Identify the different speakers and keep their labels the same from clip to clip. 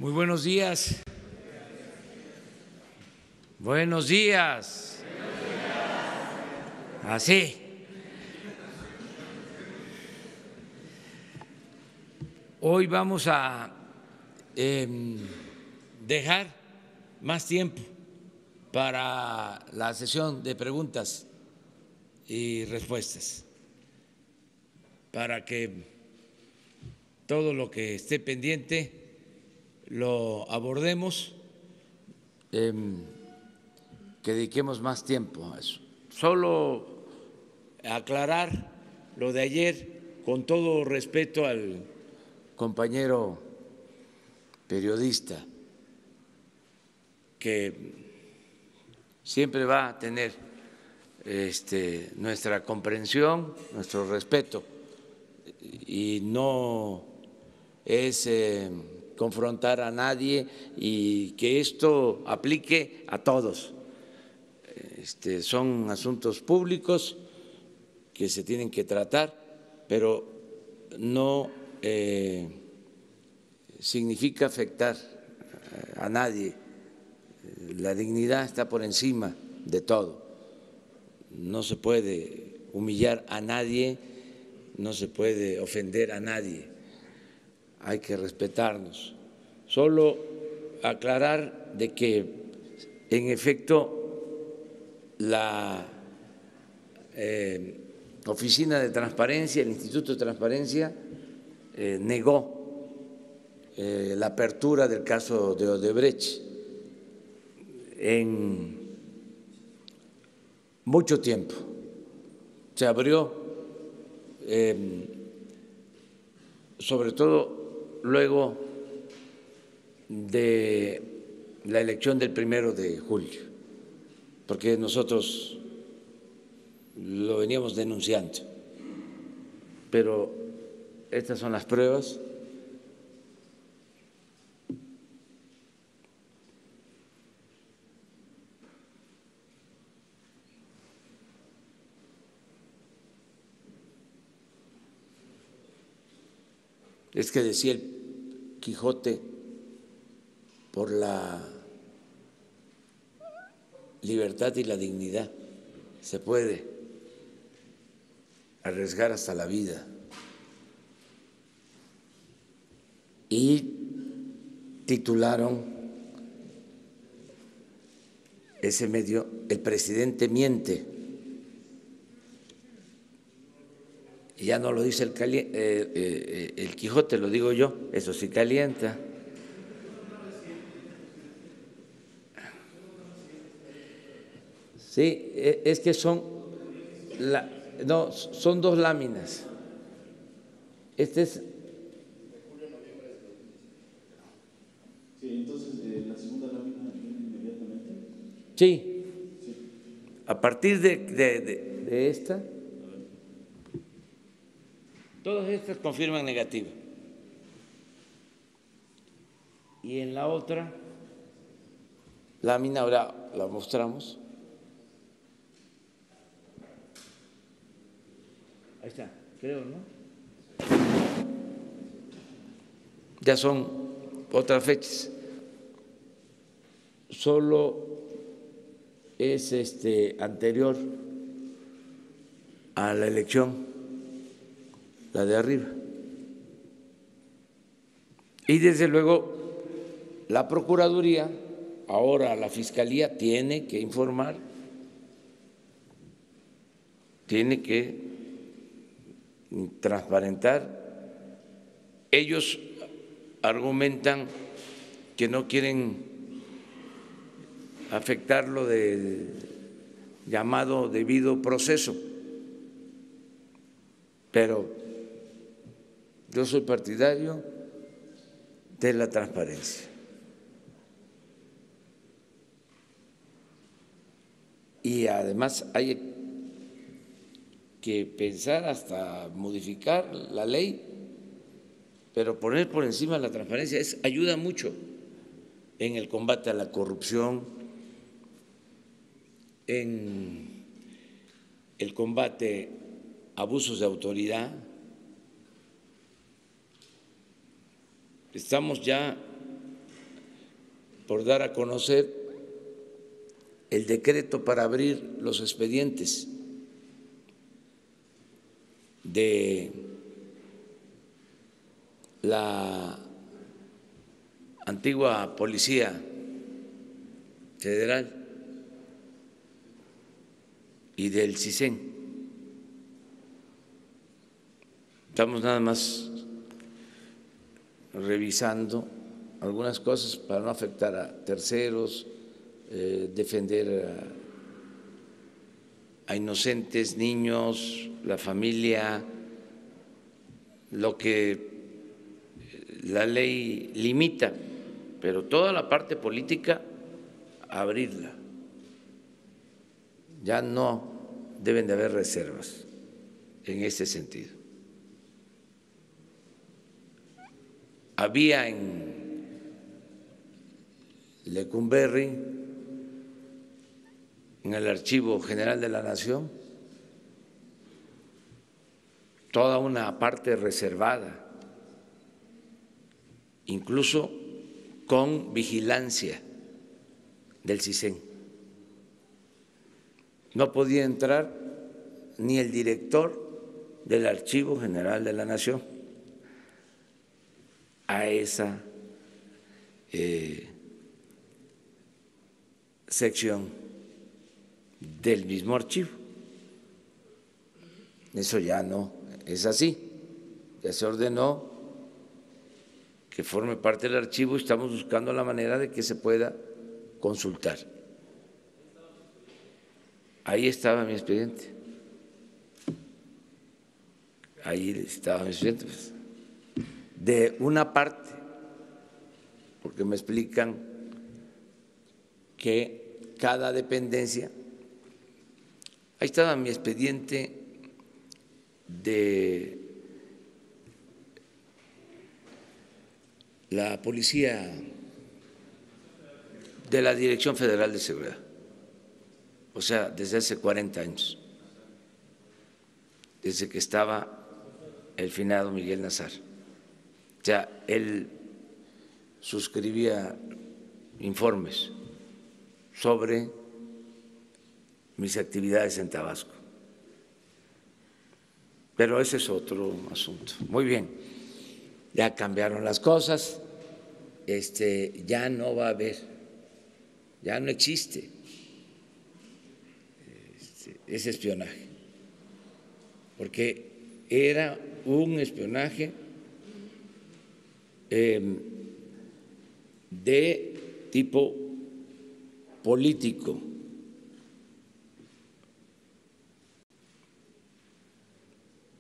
Speaker 1: Muy buenos días. Buenos días. Así. Hoy vamos a dejar más tiempo para la sesión de preguntas y respuestas, para que todo lo que esté pendiente lo abordemos, que dediquemos más tiempo a eso. Solo aclarar lo de ayer, con todo respeto al compañero periodista, que siempre va a tener nuestra comprensión, nuestro respeto, y no es confrontar a nadie y que esto aplique a todos. Son asuntos públicos que se tienen que tratar, pero no significa afectar a nadie. La dignidad está por encima de todo. No se puede humillar a nadie, no se puede ofender a nadie. Hay que respetarnos. Solo aclarar de que, en efecto, la Oficina de Transparencia, el Instituto de Transparencia, negó la apertura del caso de Odebrecht en mucho tiempo. Se abrió, sobre todo luego de la elección del 1 de julio, porque nosotros lo veníamos denunciando, pero estas son las pruebas. Es que decía el Quijote, por la libertad y la dignidad se puede arriesgar hasta la vida. Y titularon ese medio "El presidente miente". Y ya no lo dice el Quijote, lo digo yo, eso sí calienta. Sí, es que son dos láminas. Este es.
Speaker 2: Sí, entonces la segunda lámina inmediatamente.
Speaker 1: Sí. A partir de esta, todas estas confirman negativa. Y en la otra lámina, ahora la mostramos. Ahí está, creo, ¿no? Ya son otras fechas. Solo es anterior a la elección, la de arriba. Y desde luego la Procuraduría, ahora la Fiscalía, tiene que informar, tiene que transparentar. Ellos argumentan que no quieren afectar lo del llamado debido proceso, pero yo soy partidario de la transparencia. Y además hay que pensar hasta modificar la ley, pero poner por encima la transparencia ayuda mucho en el combate a la corrupción, en el combate a abusos de autoridad. Estamos ya por dar a conocer el decreto para abrir los expedientes de la antigua Policía Federal y del CISEN. Estamos nada más revisando algunas cosas para no afectar a terceros, defender a inocentes, niños, la familia, lo que la ley limita, pero toda la parte política, abrirla. Ya no deben de haber reservas en ese sentido. Había en Lecumberri, en el Archivo General de la Nación, toda una parte reservada, incluso con vigilancia del CISEN. No podía entrar ni el director del Archivo General de la Nación a esa sección del mismo archivo. Eso ya no es así, ya se ordenó que forme parte del archivo y estamos buscando la manera de que se pueda consultar. Ahí estaba mi expediente. Ahí estaba mi expediente. Pues, de una parte, porque me explican que cada dependencia, ahí estaba mi expediente de la Policía de la Dirección Federal de Seguridad, o sea, desde hace 40 años, desde que estaba el finado Miguel Nazar. O sea, él suscribía informes sobre mis actividades en Tabasco. Pero ese es otro asunto. Muy bien, ya cambiaron las cosas, ya no va a haber, ya no existe ese espionaje, porque era un espionaje de tipo político.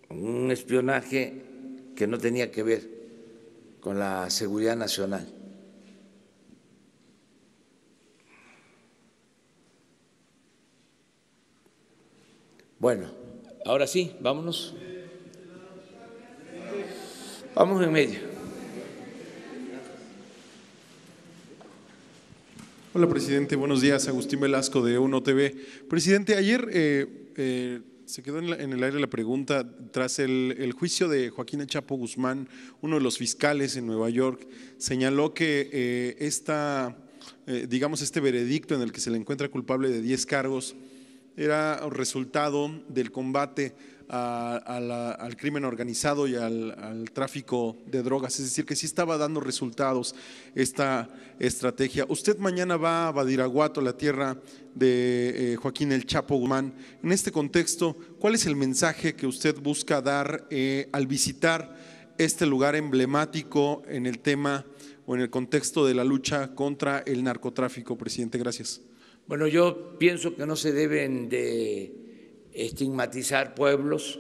Speaker 1: Un espionaje que no tenía que ver con la seguridad nacional. Bueno, ahora sí, vámonos. Vamos en medio.
Speaker 3: Hola, presidente. Buenos días. Agustín Velasco de UNO TV. Presidente, ayer se quedó en el aire la pregunta tras el juicio de Joaquín El Chapo Guzmán. Uno de los fiscales en Nueva York señaló que este veredicto en el que se le encuentra culpable de 10 cargos era resultado del combate al crimen organizado y al tráfico de drogas, es decir, que sí estaba dando resultados esta estrategia. Usted mañana va a Badiraguato, la tierra de Joaquín El Chapo Guzmán. En este contexto, ¿cuál es el mensaje que usted busca dar al visitar este lugar emblemático en el tema o en el contexto de la lucha contra el narcotráfico, presidente? Gracias.
Speaker 1: Bueno, yo pienso que no se deben de estigmatizar pueblos.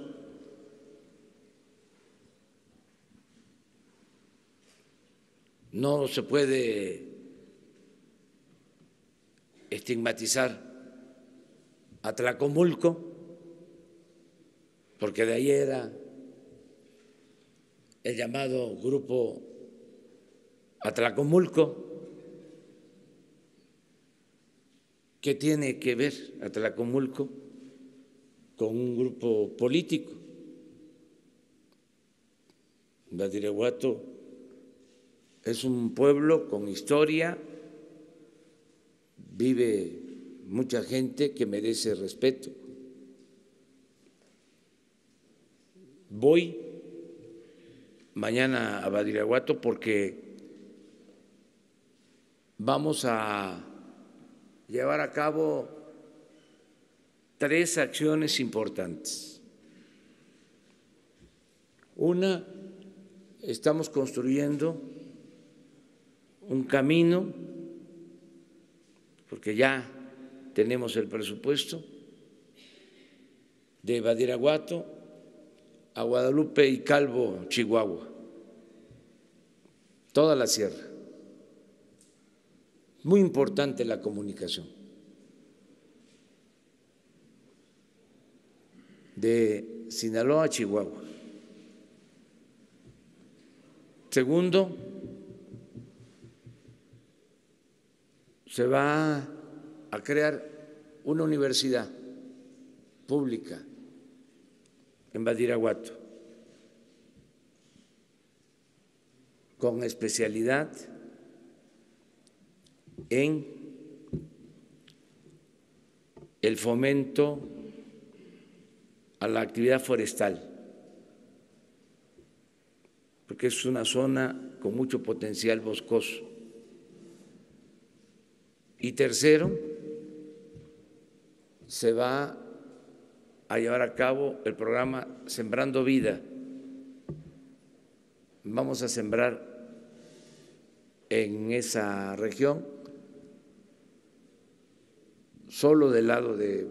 Speaker 1: No se puede estigmatizar a Tlacomulco, porque de ahí era el llamado grupo Atlacomulco. ¿Qué tiene que ver Atlacomulco con un grupo político? Badiraguato es un pueblo con historia, vive mucha gente que merece respeto. Voy mañana a Badiraguato porque vamos a llevar a cabo 3 acciones importantes. Una, estamos construyendo un camino, porque ya tenemos el presupuesto, de Badiraguato a Guadalupe y Calvo, Chihuahua, toda la sierra. Muy importante la comunicación. De Sinaloa a Chihuahua. Segundo, se va a crear una universidad pública en Badiraguato con especialidad en el fomento a la actividad forestal, porque es una zona con mucho potencial boscoso. Y tercero, se va a llevar a cabo el programa Sembrando Vida. Vamos a sembrar en esa región, solo del lado de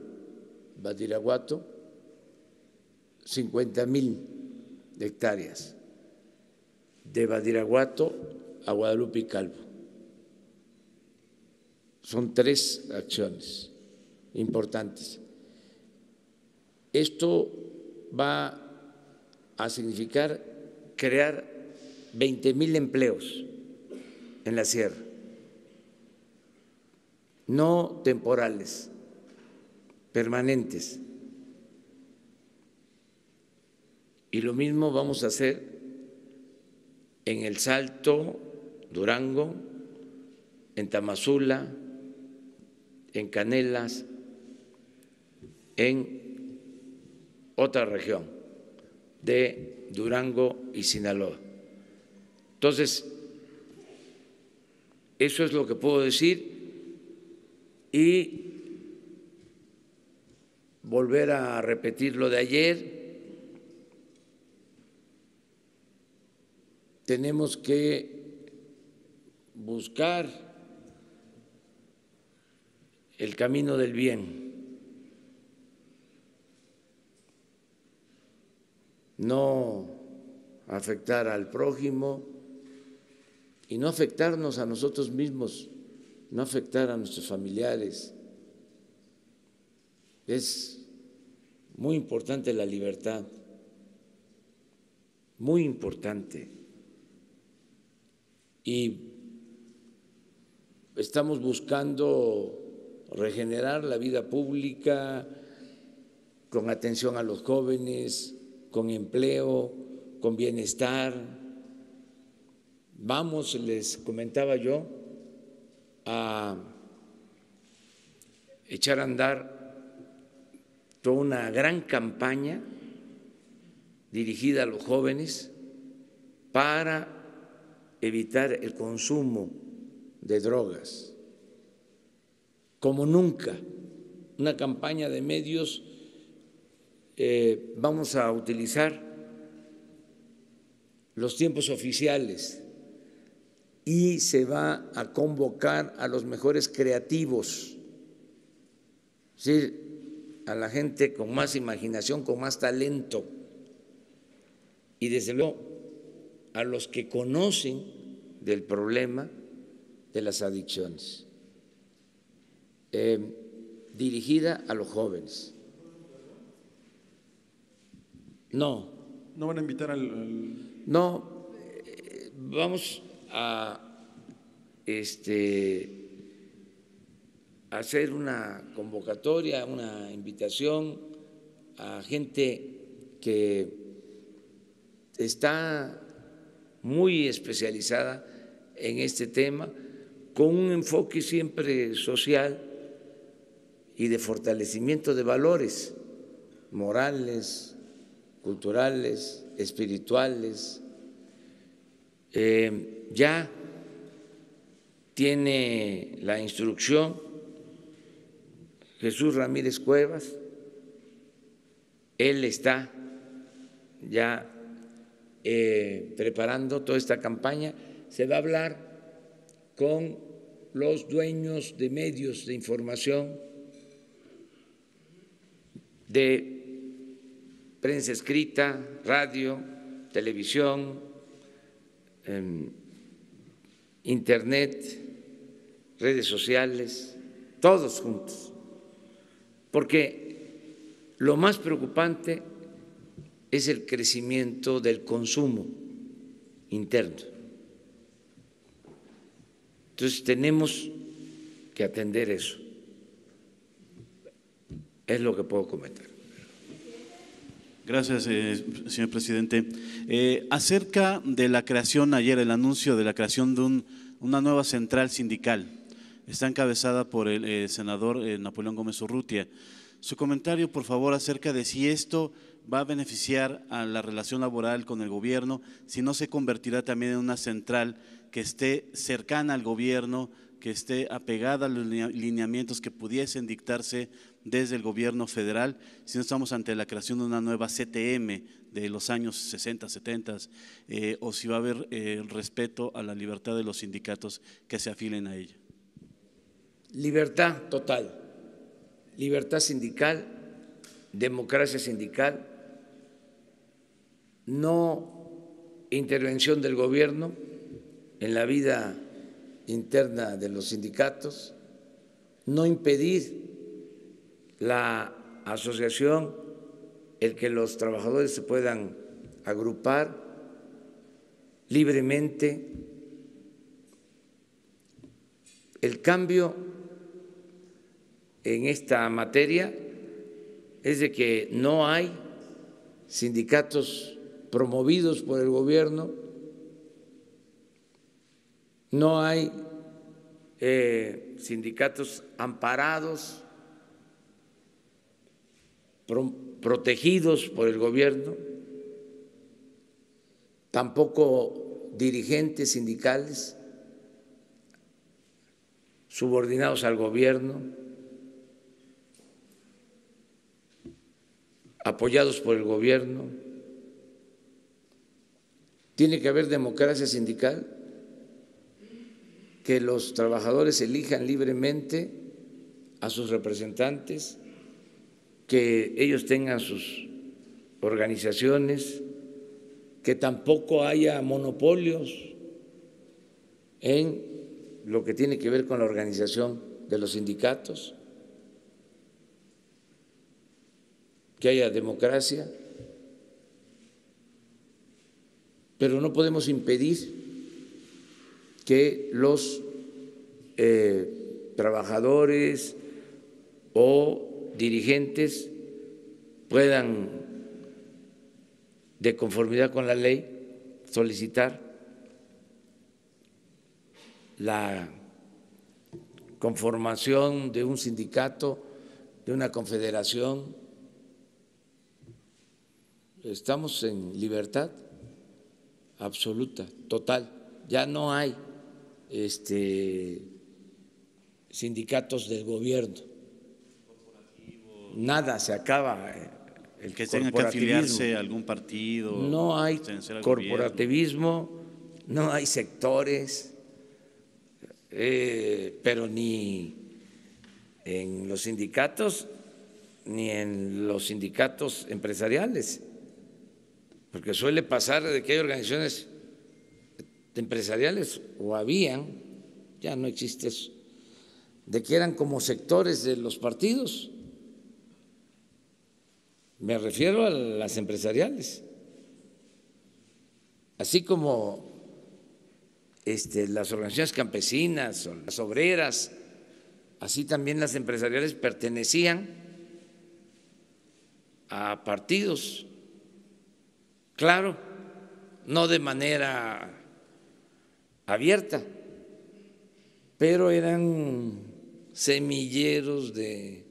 Speaker 1: Badiraguato, 50,000 hectáreas, de Badiraguato a Guadalupe y Calvo. Son 3 acciones importantes. Esto va a significar crear 20,000 empleos en la sierra, no temporales, permanentes. Y lo mismo vamos a hacer en El Salto, Durango, en Tamazula, en Canelas, en otra región de Durango y Sinaloa. Entonces, eso es lo que puedo decir y volver a repetir lo de ayer. Tenemos que buscar el camino del bien, no afectar al prójimo y no afectarnos a nosotros mismos, no afectar a nuestros familiares. Es muy importante la libertad, muy importante. Y estamos buscando regenerar la vida pública con atención a los jóvenes, con empleo, con bienestar. Vamos, les comentaba yo, a echar a andar toda una gran campaña dirigida a los jóvenes para evitar el consumo de drogas, como nunca, una campaña de medios. Vamos a utilizar los tiempos oficiales y se va a convocar a los mejores creativos, es decir, a la gente con más imaginación, con más talento y desde luego a los que conocen del problema de las adicciones, dirigida a los jóvenes. No.
Speaker 3: ¿No van a invitar al...
Speaker 1: No, vamos a hacer una convocatoria, una invitación a gente que está muy especializada en este tema con un enfoque siempre social y de fortalecimiento de valores morales, culturales, espirituales. Ya tiene la instrucción Jesús Ramírez Cuevas, él está ya preparando toda esta campaña. Se va a hablar con los dueños de medios de información, de prensa escrita, radio, televisión, internet, redes sociales, todos juntos, porque lo más preocupante es el crecimiento del consumo interno. Entonces tenemos que atender eso. Es lo que puedo comentar.
Speaker 2: Gracias, señor presidente. Acerca de la creación, ayer el anuncio de la creación de una nueva central sindical, está encabezada por el senador Napoleón Gómez Urrutia. Su comentario, por favor, acerca de si esto va a beneficiar a la relación laboral con el gobierno, si no se convertirá también en una central que esté cercana al gobierno, que esté apegada a los lineamientos que pudiesen dictarse desde el gobierno federal, si no estamos ante la creación de una nueva CTM de los años 60, 70, o si va a haber respeto a la libertad de los sindicatos que se afilen a ella.
Speaker 1: Libertad total, libertad sindical, democracia sindical, no intervención del gobierno en la vida interna de los sindicatos, no impedir la asociación, el que los trabajadores se puedan agrupar libremente. El cambio en esta materia es de que no hay sindicatos promovidos por el gobierno, no hay sindicatos amparados, protegidos por el gobierno, tampoco dirigentes sindicales subordinados al gobierno, apoyados por el gobierno. Tiene que haber democracia sindical, que los trabajadores elijan libremente a sus representantes, que ellos tengan sus organizaciones, que tampoco haya monopolios en lo que tiene que ver con la organización de los sindicatos, que haya democracia, pero no podemos impedir que los trabajadores o dirigentes puedan, de conformidad con la ley, solicitar la conformación de un sindicato, de una confederación. Estamos en libertad absoluta, total. Ya no hay sindicatos del gobierno. Nada, se acaba el
Speaker 2: que tenga que afiliarse a algún partido.
Speaker 1: No hay corporativismo, no hay sectores, pero ni en los sindicatos ni en los sindicatos empresariales, porque suele pasar de que hay organizaciones empresariales, o habían, ya no existe eso, de que eran como sectores de los partidos. Me refiero a las empresariales, así como las organizaciones campesinas o las obreras, así también las empresariales pertenecían a partidos, claro, no de manera abierta, pero eran semilleros de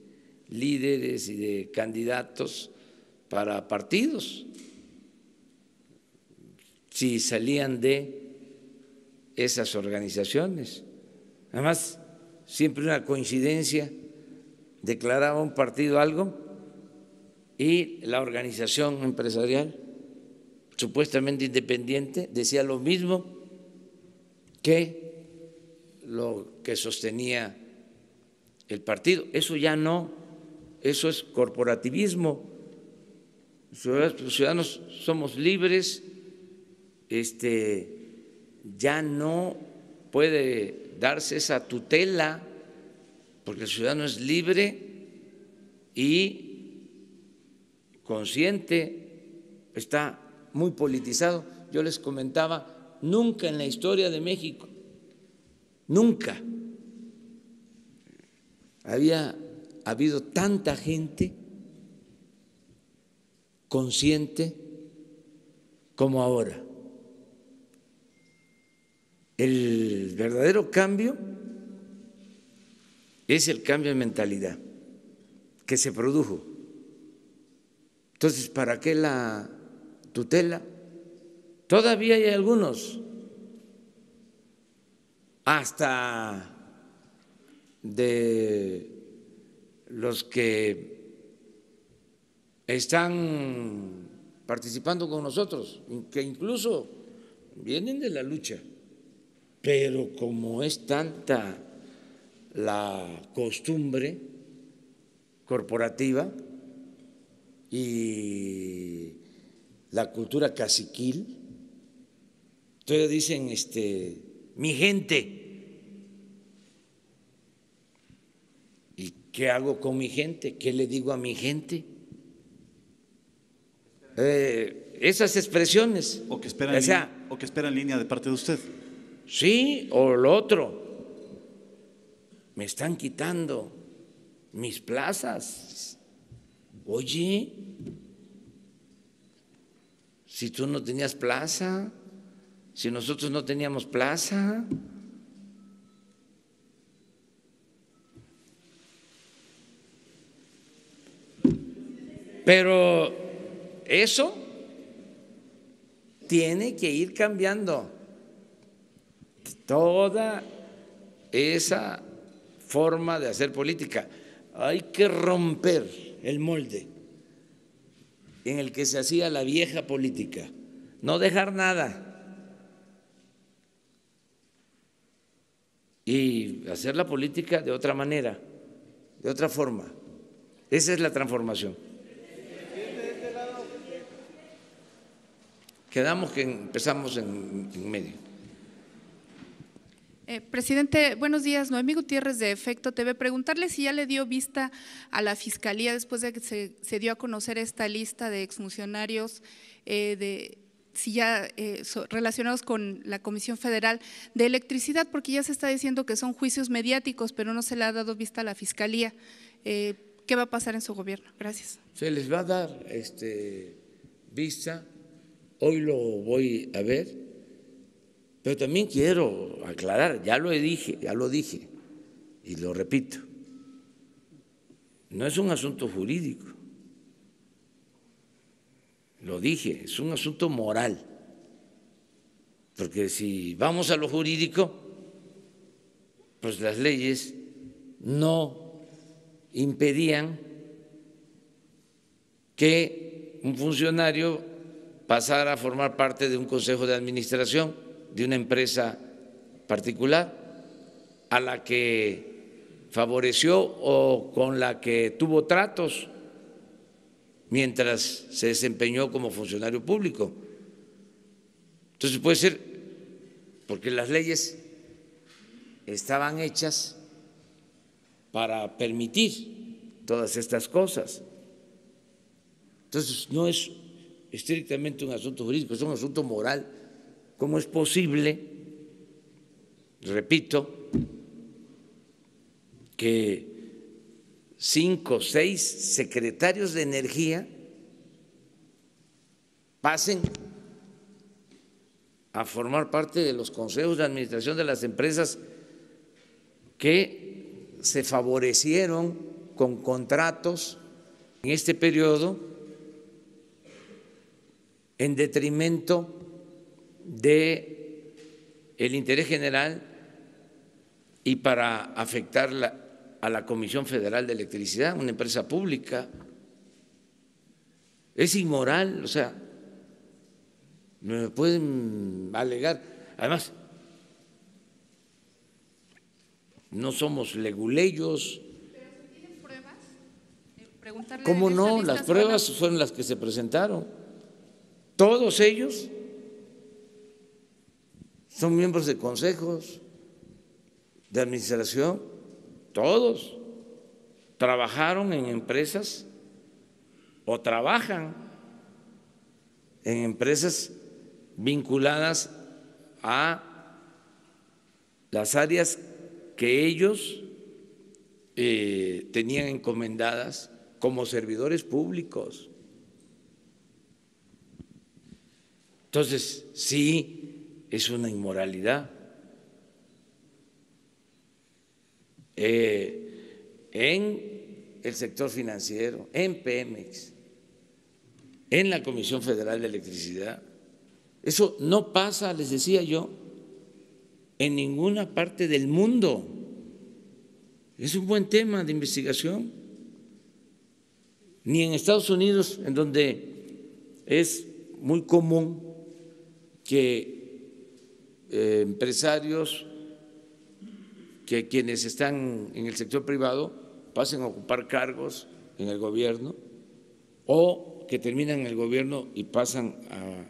Speaker 1: líderes y de candidatos para partidos, si salían de esas organizaciones. Además, siempre una coincidencia, declaraba un partido algo y la organización empresarial supuestamente independiente decía lo mismo que lo que sostenía el partido. Eso ya no, eso es corporativismo. Los ciudadanos somos libres, ya no puede darse esa tutela porque el ciudadano es libre y consciente, está muy politizado. Yo les comentaba, nunca en la historia de México, nunca había habido tanta gente consciente como ahora. El verdadero cambio es el cambio de mentalidad que se produjo. Entonces, ¿para qué la tutela? Todavía hay algunos, hasta de los que están participando con nosotros, que incluso vienen de la lucha, pero como es tanta la costumbre corporativa y la cultura caciquil, entonces dicen mi gente. ¿Y qué hago con mi gente? ¿Qué le digo a mi gente? Esas expresiones.
Speaker 2: O que esperan línea de parte de usted.
Speaker 1: Sí, o lo otro. Me están quitando mis plazas. Oye, si tú no tenías plaza, si nosotros no teníamos plaza. Pero eso tiene que ir cambiando. Toda esa forma de hacer política. Hay que romper el molde en el que se hacía la vieja política. No dejar nada. Y hacer la política de otra manera, de otra forma. Esa es la transformación. Quedamos que empezamos en medio.
Speaker 4: Presidente, buenos días. Noemí Gutiérrez de Efecto TV. Preguntarle si ya le dio vista a la Fiscalía después de que se dio a conocer esta lista de exfuncionarios si ya relacionados con la Comisión Federal de Electricidad, porque ya se está diciendo que son juicios mediáticos, pero no se le ha dado vista a la Fiscalía. ¿Qué va a pasar en su gobierno? Gracias.
Speaker 1: Se les va a dar vista. Hoy lo voy a ver, pero también quiero aclarar, ya lo dije y lo repito, no es un asunto jurídico, lo dije, es un asunto moral, porque si vamos a lo jurídico, pues las leyes no impedían que un funcionario pasara a formar parte de un consejo de administración de una empresa particular a la que favoreció o con la que tuvo tratos mientras se desempeñó como funcionario público. Entonces puede ser porque las leyes estaban hechas para permitir todas estas cosas. Entonces no es estrictamente un asunto jurídico, es un asunto moral. ¿Cómo es posible, repito, que 5 o 6 secretarios de energía pasen a formar parte de los consejos de administración de las empresas que se favorecieron con contratos en este periodo en detrimento de el interés general y para afectar a la Comisión Federal de Electricidad, una empresa pública. Es inmoral, o sea, me pueden alegar. Además, no somos leguleyos.
Speaker 4: ¿Pero se tienen pruebas? Preguntarle
Speaker 1: ¿Cómo
Speaker 4: en esta
Speaker 1: no?
Speaker 4: lista
Speaker 1: Las pruebas fueron las que se presentaron. Todos ellos son miembros de consejos de administración, todos trabajaron en empresas o trabajan en empresas vinculadas a las áreas que ellos tenían encomendadas como servidores públicos. Entonces, sí, es una inmoralidad. En el sector financiero, en Pemex, en la Comisión Federal de Electricidad. Eso no pasa, les decía yo, en ninguna parte del mundo. Es un buen tema de investigación. Ni en Estados Unidos, en donde es muy común que empresarios, que quienes están en el sector privado pasen a ocupar cargos en el gobierno o que terminan en el gobierno y pasan a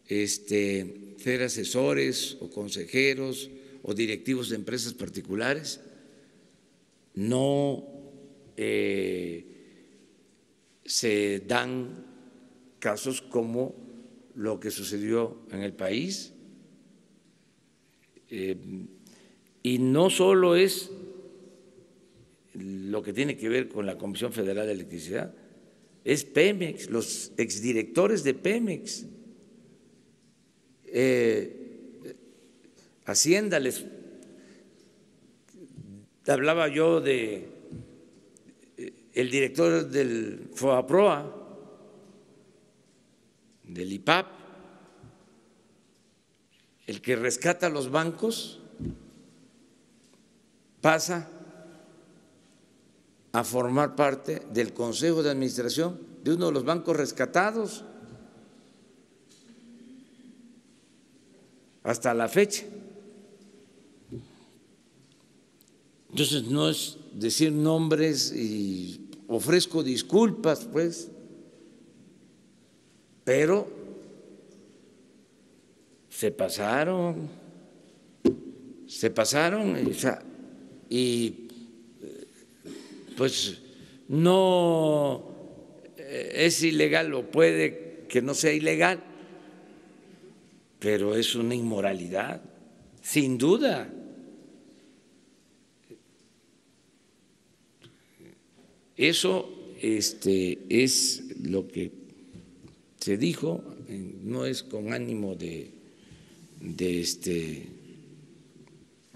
Speaker 1: ser asesores o consejeros o directivos de empresas particulares. No se dan casos como lo que sucedió en el país. Y no solo es lo que tiene que ver con la Comisión Federal de Electricidad, es Pemex, los exdirectores de Pemex. Hacienda, les hablaba yo de el director del FOAPROA, del IPAP, el que rescata los bancos, pasa a formar parte del Consejo de Administración de uno de los bancos rescatados hasta la fecha. Entonces no es decir nombres y ofrezco disculpas, pues, pero se pasaron, o sea, y pues no es ilegal o puede que no sea ilegal, pero es una inmoralidad, sin duda. Eso es lo que se dijo, no es con ánimo de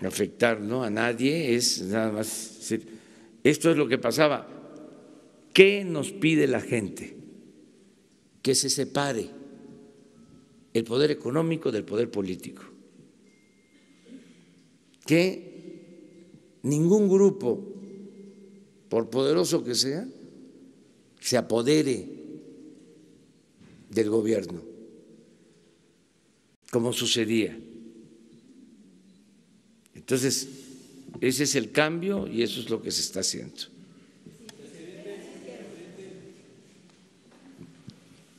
Speaker 1: afectar, ¿no?, a nadie, es nada más decir, esto es lo que pasaba. ¿Qué nos pide la gente? Que se separe el poder económico del poder político, que ningún grupo, por poderoso que sea, se apodere del gobierno, como sucedía. Entonces, ese es el cambio y eso es lo que se está haciendo.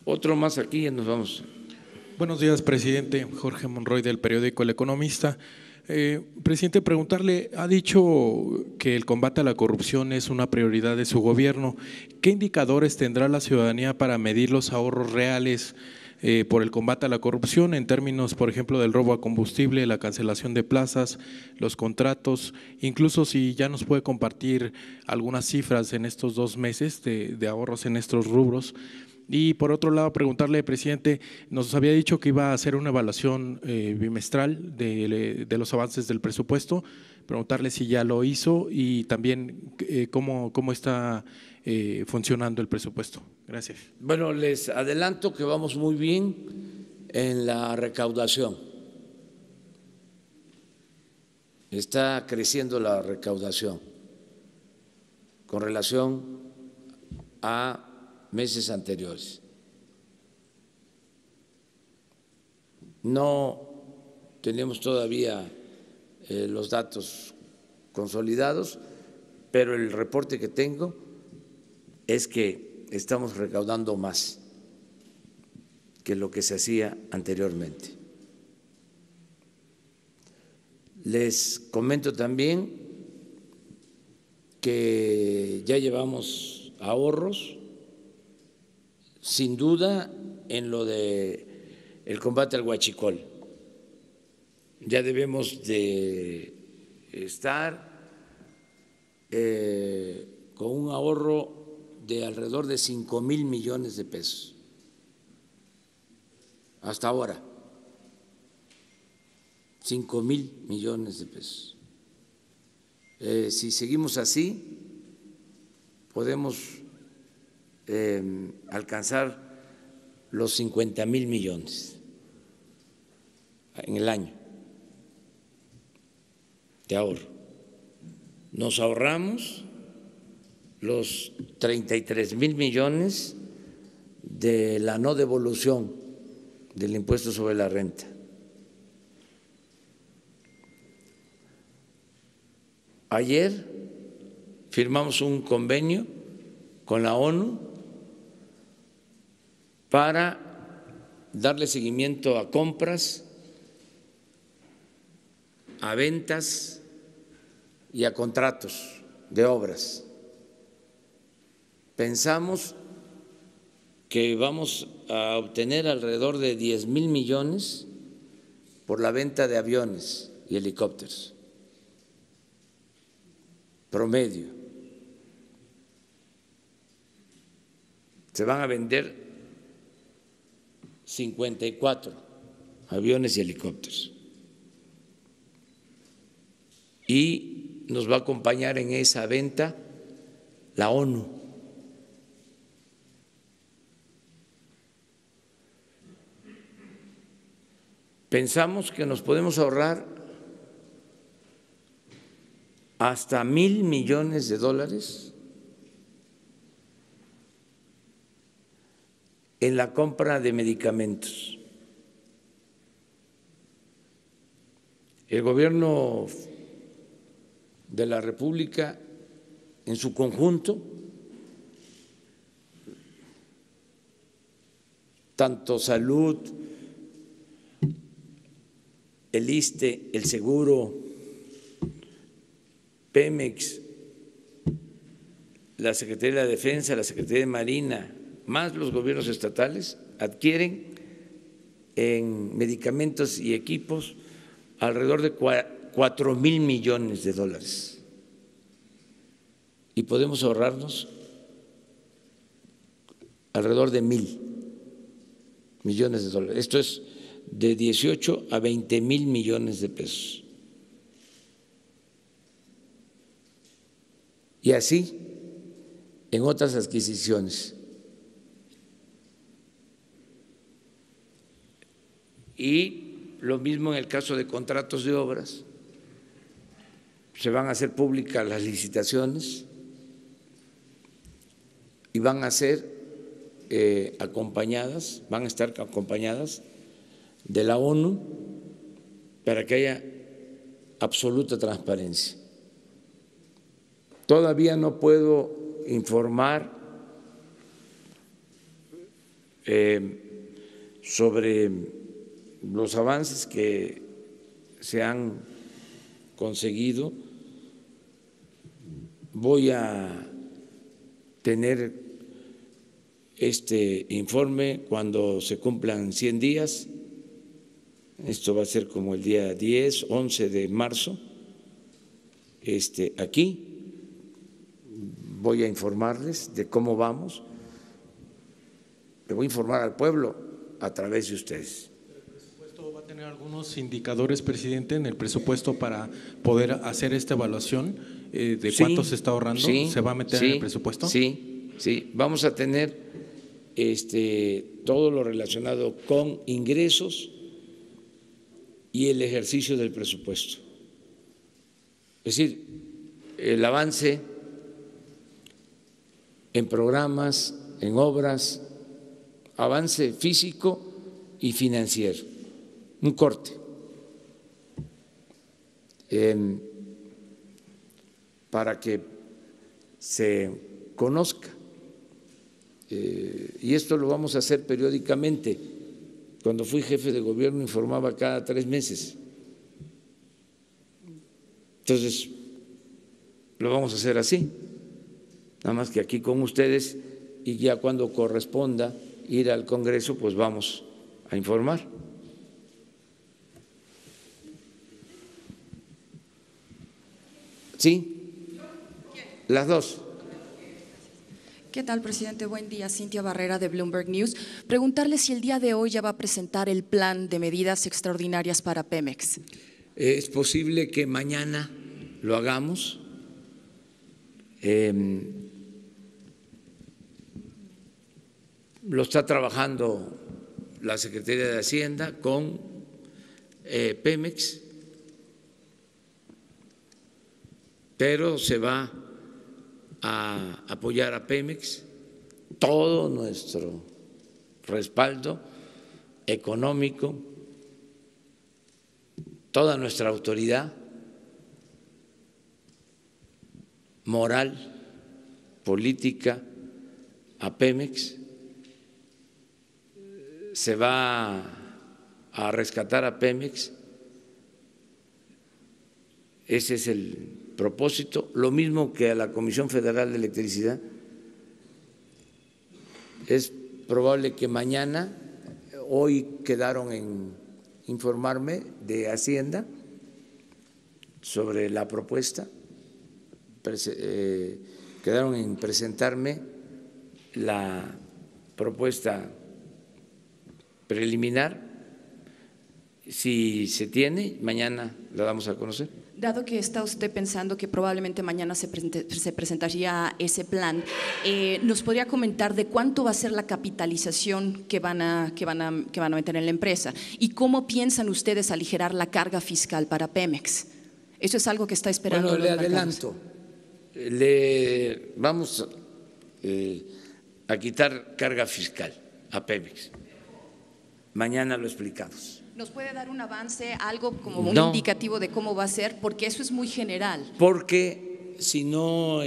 Speaker 1: Otro más aquí y nos vamos.
Speaker 5: Buenos días, presidente. Jorge Monroy, del periódico El Economista. Presidente, preguntarle, ha dicho que el combate a la corrupción es una prioridad de su gobierno. ¿Qué indicadores tendrá la ciudadanía para medir los ahorros reales por el combate a la corrupción en términos, por ejemplo, del robo a combustible, la cancelación de plazas, los contratos, incluso si ya nos puede compartir algunas cifras en estos 2 meses de ahorros en estos rubros? Y por otro lado, preguntarle, presidente, nos había dicho que iba a hacer una evaluación bimestral de los avances del presupuesto, preguntarle si ya lo hizo y también cómo está funcionando el presupuesto. Gracias.
Speaker 1: Bueno, les adelanto que vamos muy bien en la recaudación. Está creciendo la recaudación con relación a meses anteriores. No tenemos todavía los datos consolidados, pero el reporte que tengo es que estamos recaudando más que lo que se hacía anteriormente. Les comento también que ya llevamos ahorros, sin duda, en lo de el combate al huachicol. Ya debemos de estar con un ahorro de alrededor de 5,000 millones de pesos hasta ahora. 5,000 millones de pesos. Si seguimos así, podemos alcanzar los 50,000 millones en el año de ahorro. Nos ahorramos los 33,000 millones de la no devolución del impuesto sobre la renta. Ayer firmamos un convenio con la ONU para darle seguimiento a compras, a ventas y a contratos de obras. Pensamos que vamos a obtener alrededor de 10,000 millones por la venta de aviones y helicópteros promedio. Se van a vender 54 aviones y helicópteros. Y nos va a acompañar en esa venta la ONU. Pensamos que nos podemos ahorrar hasta 1,000 millones de dólares en la compra de medicamentos. El gobierno de la República en su conjunto, tanto salud, el ISSSTE, el seguro, Pemex, la Secretaría de la Defensa, la Secretaría de Marina, más los gobiernos estatales, adquieren en medicamentos y equipos alrededor de 4,000 millones de dólares. Y podemos ahorrarnos alrededor de 1,000 millones de dólares. Esto es de 18 a 20,000 millones de pesos. Y así en otras adquisiciones. Y lo mismo en el caso de contratos de obras. Se van a hacer públicas las licitaciones y van a ser acompañadas, van a estar acompañadas de la ONU para que haya absoluta transparencia. Todavía no puedo informar sobre los avances que se han conseguido. Voy a tener este informe cuando se cumplan 100 días. Esto va a ser como el día 10, 11 de marzo. Aquí voy a informarles de cómo vamos. Le voy a informar al pueblo a través de ustedes.
Speaker 5: ¿El presupuesto va a tener algunos indicadores, presidente, en el presupuesto para poder hacer esta evaluación de cuánto se está ahorrando? ¿Se va a meter en el presupuesto?
Speaker 1: Sí, sí. Vamos a tener todo lo relacionado con ingresos y el ejercicio del presupuesto. Es decir, el avance en programas, en obras, avance físico y financiero, un corte para que se conozca. Y esto lo vamos a hacer periódicamente. Cuando fui jefe de gobierno informaba cada 3 meses. Entonces, lo vamos a hacer así. Nada más que aquí con ustedes, y ya cuando corresponda ir al Congreso, pues vamos a informar. ¿Sí? Las dos.
Speaker 6: ¿Qué tal, presidente? Buen día. Cintia Barrera, de Bloomberg News. Preguntarle si el día de hoy ya va a presentar el plan de medidas extraordinarias para Pemex.
Speaker 1: Es posible que mañana lo hagamos. Lo está trabajando la Secretaría de Hacienda con Pemex, pero se va a apoyar a Pemex, todo nuestro respaldo económico, toda nuestra autoridad moral, política a Pemex. Se va a rescatar a Pemex, ese es el propósito, lo mismo que a la Comisión Federal de Electricidad. Es probable que mañana, hoy quedaron en informarme de Hacienda sobre la propuesta, quedaron en presentarme la propuesta preliminar. Si se tiene, mañana la damos a conocer.
Speaker 6: Dado que está usted pensando que probablemente mañana se presentaría ese plan, ¿nos podría comentar de cuánto va a ser la capitalización que van a meter en la empresa? ¿Y cómo piensan ustedes aligerar la carga fiscal para Pemex? Eso es algo que está esperando.
Speaker 1: Bueno, le
Speaker 6: los
Speaker 1: adelanto, le vamos a quitar carga fiscal a Pemex. Mañana lo explicamos.
Speaker 6: ¿Nos puede dar un avance, algo como un
Speaker 1: No,
Speaker 6: indicativo de cómo va a ser? Porque eso es muy general.
Speaker 1: porque si no,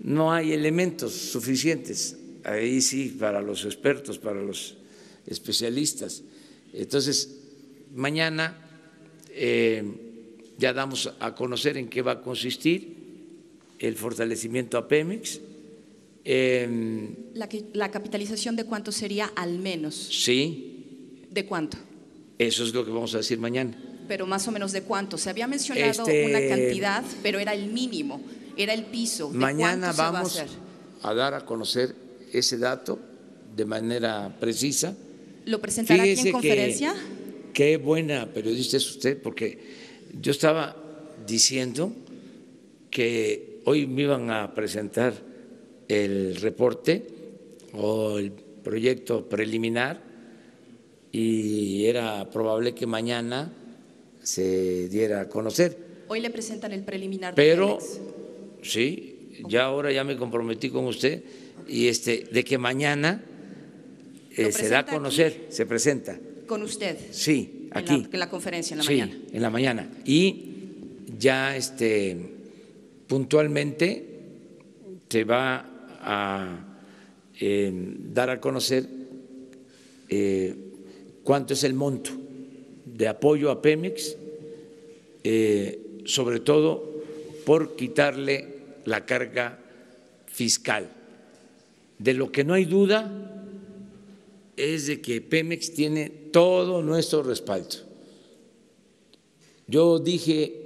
Speaker 1: no hay elementos suficientes. Ahí sí, para los expertos, para los especialistas. Entonces, mañana ya damos a conocer en qué va a consistir el fortalecimiento a Pemex.
Speaker 6: ¿La capitalización de cuánto sería al menos?
Speaker 1: Sí.
Speaker 6: ¿De cuánto?
Speaker 1: Eso es lo que vamos a decir mañana.
Speaker 6: Pero más o menos ¿de cuánto? Se había mencionado una cantidad, pero era el mínimo, era el piso. ¿De
Speaker 1: mañana
Speaker 6: cuánto
Speaker 1: vamos
Speaker 6: se va a hacer?
Speaker 1: a dar a conocer ese dato de manera precisa.
Speaker 6: ¿Lo presentará aquí en conferencia?
Speaker 1: Qué buena periodista es usted, porque yo estaba diciendo que hoy me iban a presentar el reporte o el proyecto preliminar y era probable que mañana se diera a conocer.
Speaker 6: Hoy le presentan el preliminar.
Speaker 1: Pero
Speaker 6: de Pemex.
Speaker 1: sí, ya ahora ya me comprometí con usted y de que mañana se da a conocer,
Speaker 6: aquí,
Speaker 1: se presenta.
Speaker 6: ¿Con usted?
Speaker 1: Sí, aquí.
Speaker 6: En la conferencia, en la
Speaker 1: sí,
Speaker 6: mañana.
Speaker 1: en la mañana. Y ya puntualmente se va a dar a conocer cuánto es el monto de apoyo a Pemex, sobre todo por quitarle la carga fiscal. De lo que no hay duda es de que Pemex tiene todo nuestro respaldo. Yo dije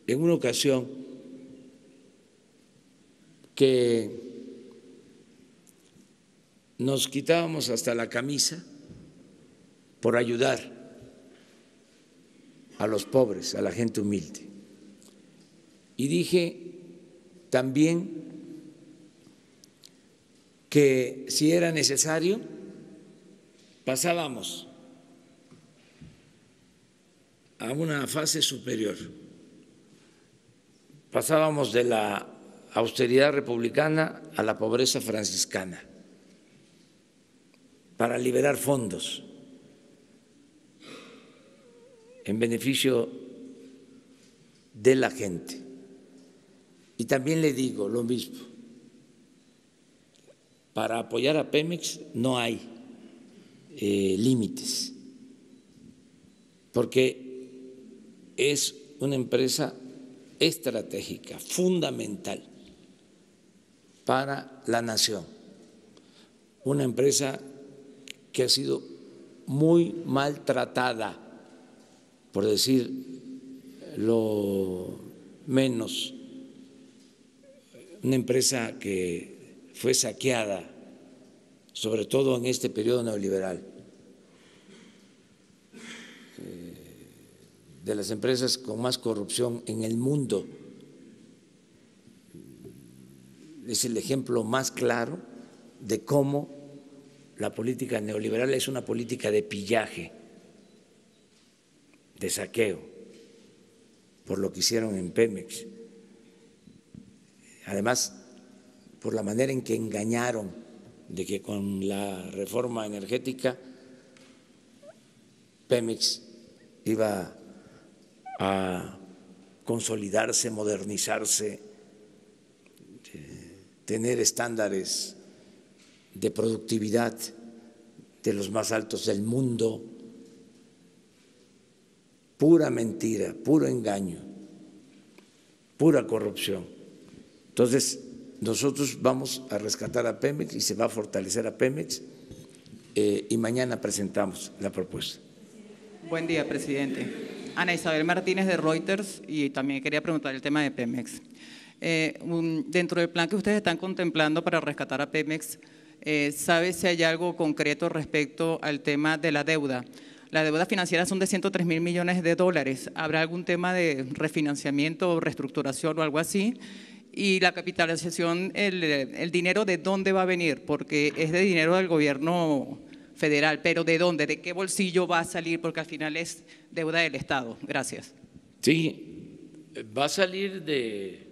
Speaker 1: en una ocasión que nos quitábamos hasta la camisa por ayudar a los pobres, a la gente humilde. Y dije también que si era necesario, pasábamos a una fase superior. Pasábamos de la austeridad republicana a la pobreza franciscana para liberar fondos en beneficio de la gente. Y también le digo lo mismo, para apoyar a Pemex no hay límites, porque es una empresa estratégica, fundamental para la nación, una empresa que ha sido muy maltratada, por decir lo menos, una empresa que fue saqueada, sobre todo en este periodo neoliberal, de las empresas con más corrupción en el mundo. Es el ejemplo más claro de cómo la política neoliberal es una política de pillaje, de saqueo, por lo que hicieron en Pemex. Además, por la manera en que engañaron de que con la reforma energética Pemex iba a consolidarse, modernizarse, tener estándares de productividad de los más altos del mundo. Pura mentira, puro engaño, pura corrupción. Entonces, nosotros vamos a rescatar a Pemex y se va a fortalecer a Pemex y mañana presentamos la propuesta.
Speaker 7: Buen día, presidente. Ana Isabel Martínez de Reuters, y también quería preguntar el tema de Pemex. Dentro del plan que ustedes están contemplando para rescatar a Pemex, ¿sabe si hay algo concreto respecto al tema de la deuda? La deuda financiera son de 103.000 millones de dólares. ¿Habrá algún tema de refinanciamiento o reestructuración o algo así? Y la capitalización, el dinero, ¿de dónde va a venir? Porque es de dinero del gobierno federal, pero ¿de dónde? ¿De qué bolsillo va a salir? Porque al final es deuda del Estado. Gracias.
Speaker 1: Sí, va a salir de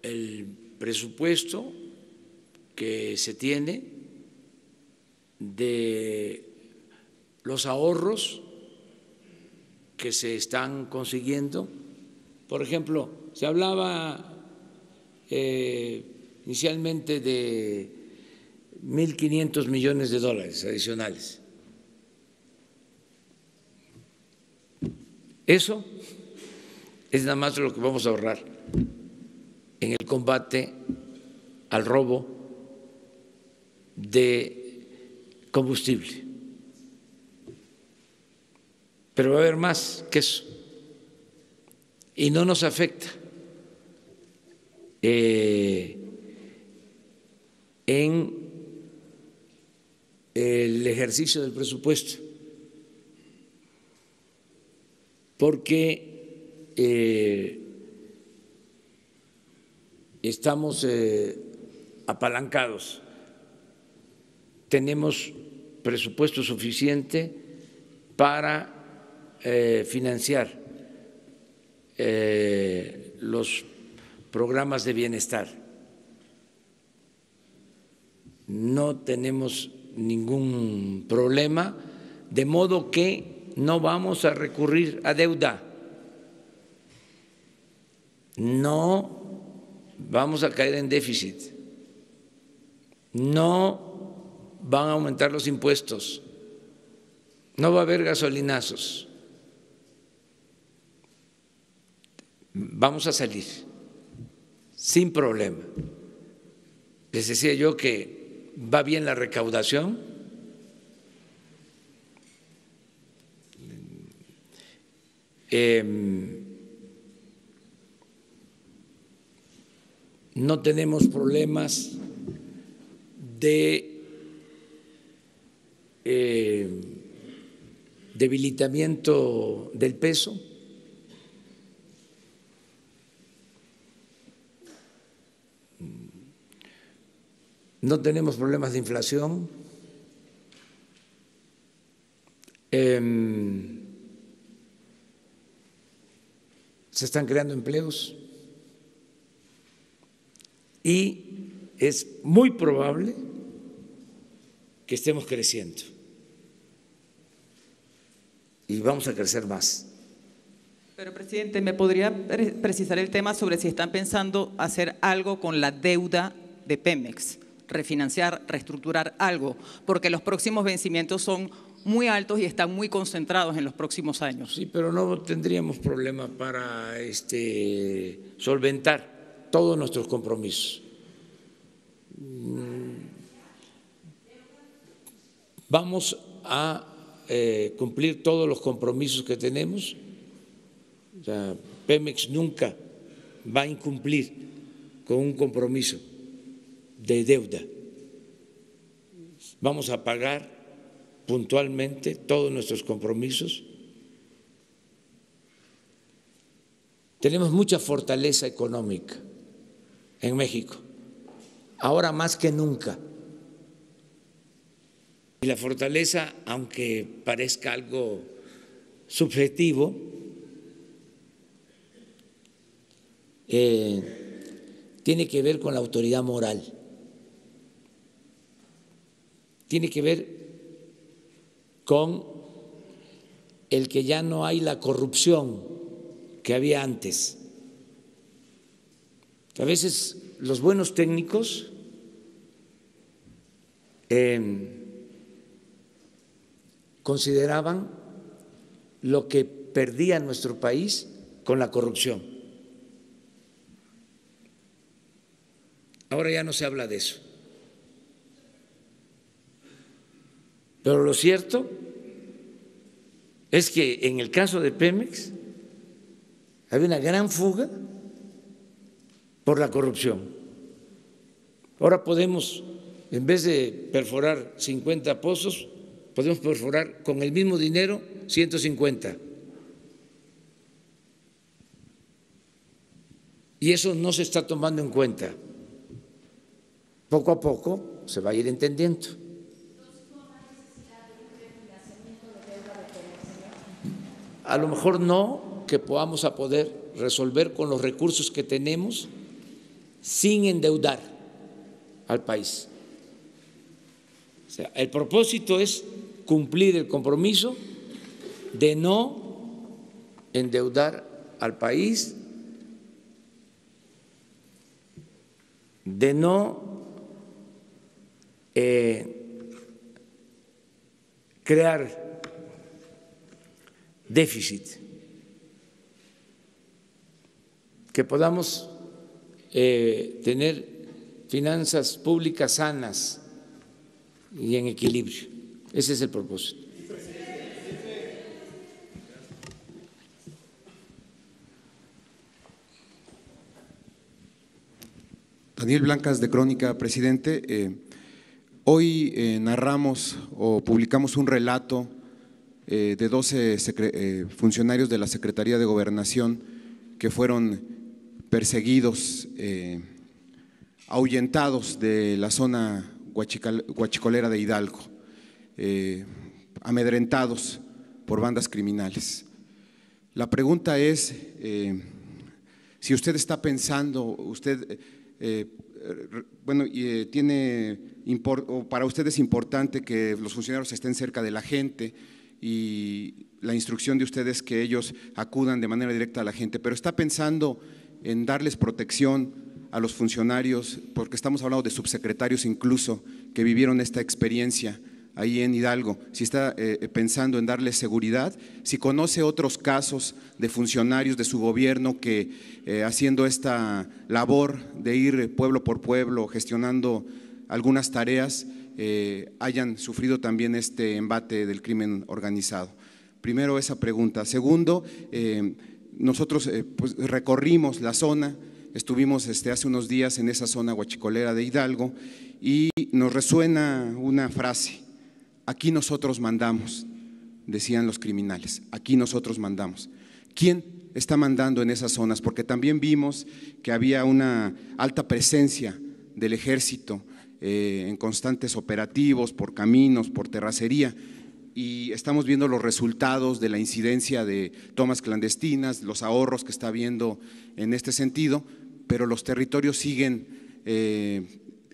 Speaker 1: el presupuesto que se tiene, de los ahorros que se están consiguiendo. Por ejemplo, se hablaba inicialmente de 1.500 millones de dólares adicionales. Eso es nada más lo que vamos a ahorrar en el combate al robo de combustible. Pero va a haber más que eso. Y no nos afecta en el ejercicio del presupuesto, porque estamos apalancados, tenemos presupuesto suficiente para financiar los programas de bienestar. No tenemos ningún problema, de modo que no vamos a recurrir a deuda, no vamos a caer en déficit, no van a aumentar los impuestos, no va a haber gasolinazos. Vamos a salir sin problema. Les decía yo que va bien la recaudación, no tenemos problemas de debilitamiento del peso, no tenemos problemas de inflación, se están creando empleos y es muy probable que estemos creciendo y vamos a crecer más.
Speaker 7: Pero, presidente, ¿me podría precisar el tema sobre si están pensando hacer algo con la deuda de Pemex? Refinanciar, reestructurar algo, porque los próximos vencimientos son muy altos y están muy concentrados en los próximos años.
Speaker 1: Sí, pero no tendríamos problema para solventar todos nuestros compromisos. Vamos a cumplir todos los compromisos que tenemos. O sea, Pemex nunca va a incumplir con un compromiso de deuda. Vamos a pagar puntualmente todos nuestros compromisos. Tenemos mucha fortaleza económica en México, ahora más que nunca. Y la fortaleza, aunque parezca algo subjetivo, tiene que ver con la autoridad moral, tiene que ver con el que ya no hay la corrupción que había antes. A veces los buenos técnicos consideraban lo que perdía nuestro país con la corrupción. Ahora ya no se habla de eso. Pero lo cierto es que en el caso de Pemex había una gran fuga por la corrupción. Ahora podemos, en vez de perforar 50 pozos, podemos perforar con el mismo dinero 150. Y eso no se está tomando en cuenta. Poco a poco se va a ir entendiendo. A lo mejor no que podamos a poder resolver con los recursos que tenemos sin endeudar al país. O sea, el propósito es cumplir el compromiso de no endeudar al país, de no crear déficit, que podamos tener finanzas públicas sanas y en equilibrio. Ese es el propósito.
Speaker 8: Daniel Blancas, de Crónica, presidente. Hoy narramos o publicamos un relato de 12 funcionarios de la Secretaría de Gobernación que fueron perseguidos, ahuyentados de la zona huachicolera de Hidalgo, amedrentados por bandas criminales. La pregunta es si usted está pensando, para usted es importante que los funcionarios estén cerca de la gente y la instrucción de ustedes es que ellos acudan de manera directa a la gente, pero está pensando en darles protección a los funcionarios, porque estamos hablando de subsecretarios incluso que vivieron esta experiencia ahí en Hidalgo, si está pensando en darles seguridad, si conoce otros casos de funcionarios de su gobierno que haciendo esta labor de ir pueblo por pueblo, gestionando algunas tareas, hayan sufrido también este embate del crimen organizado. Primero esa pregunta. Segundo, nosotros pues recorrimos la zona, estuvimos hace unos días en esa zona huachicolera de Hidalgo y nos resuena una frase aquí nosotros mandamos, decían los criminales, aquí nosotros mandamos. ¿Quién está mandando en esas zonas? Porque también vimos que había una alta presencia del ejército en constantes operativos por caminos, por terracería, y estamos viendo los resultados de la incidencia de tomas clandestinas, los ahorros que está habiendo en este sentido, pero los territorios siguen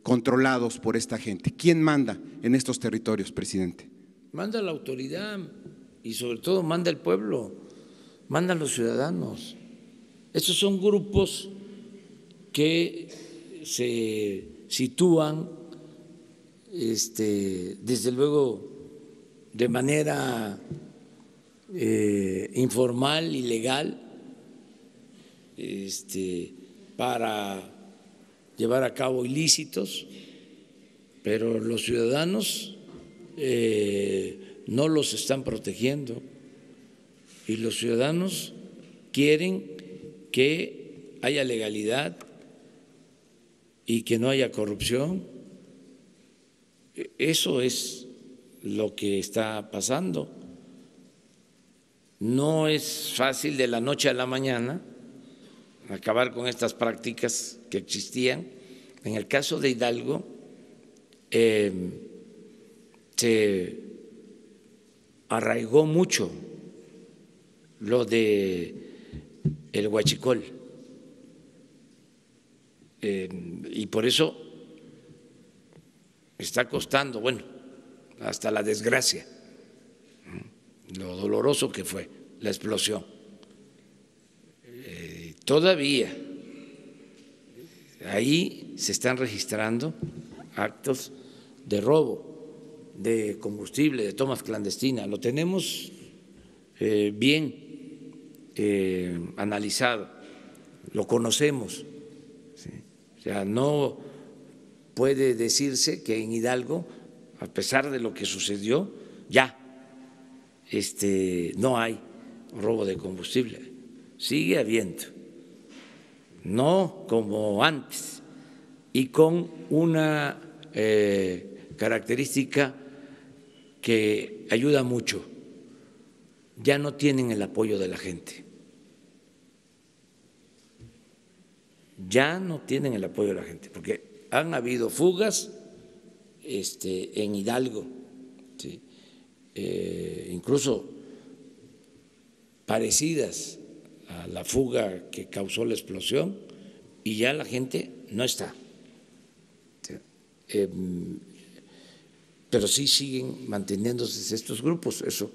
Speaker 8: controlados por esta gente. ¿Quién manda en estos territorios, presidente?
Speaker 1: Manda la autoridad y sobre todo manda el pueblo, mandan los ciudadanos. Estos son grupos que se sitúan, desde luego, de manera informal, ilegal, para llevar a cabo ilícitos, pero los ciudadanos no los están protegiendo y los ciudadanos quieren que haya legalidad y que no haya corrupción. Eso es lo que está pasando. No es fácil de la noche a la mañana acabar con estas prácticas que existían. En el caso de Hidalgo, se arraigó mucho lo de el huachicol, y por eso está costando, bueno, hasta la desgracia, lo doloroso que fue la explosión. Todavía ahí se están registrando actos de robo de combustible, de tomas clandestinas. Lo tenemos bien analizado, lo conocemos. ¿Sí? O sea, no puede decirse que en Hidalgo, a pesar de lo que sucedió, ya no hay robo de combustible. Sigue habiendo, no como antes, y con una característica que ayuda mucho: ya no tienen el apoyo de la gente. Ya no tienen el apoyo de la gente, porque han habido fugas en Hidalgo, ¿sí? Incluso parecidas a la fuga que causó la explosión, y ya la gente no está. Pero sí siguen manteniéndose estos grupos, eso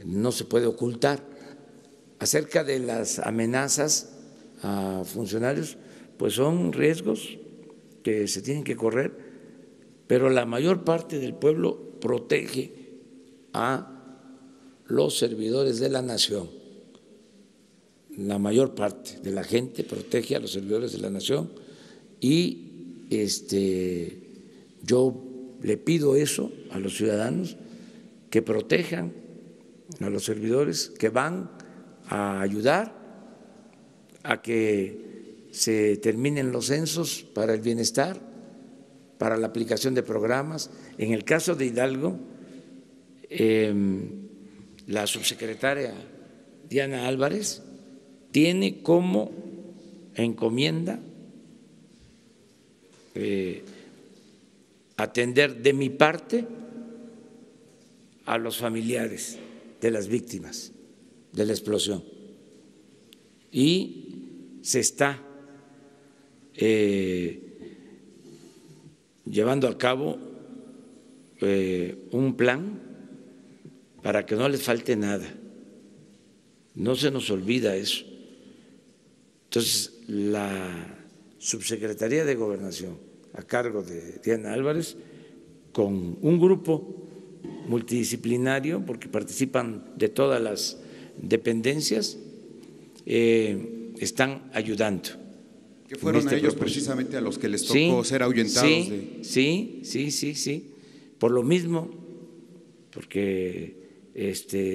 Speaker 1: no se puede ocultar. Acerca de las amenazas a funcionarios, pues son riesgos que se tienen que correr, pero la mayor parte del pueblo protege a los servidores de la nación. La mayor parte de la gente protege a los servidores de la nación, y yo le pido eso a los ciudadanos, que protejan a los servidores, que van a ayudar a que se terminen los censos para el bienestar, para la aplicación de programas. En el caso de Hidalgo, la subsecretaria Diana Álvarez tiene como encomienda atender de mi parte a los familiares de las víctimas de la explosión, y se está llevando a cabo un plan para que no les falte nada. No se nos olvida eso. Entonces, la Subsecretaría de Gobernación, a cargo de Diana Álvarez, con un grupo multidisciplinario, porque participan de todas las dependencias, están ayudando.
Speaker 8: Que fueron a ellos precisamente a los que les tocó ser ahuyentados.
Speaker 1: Sí. Por lo mismo, porque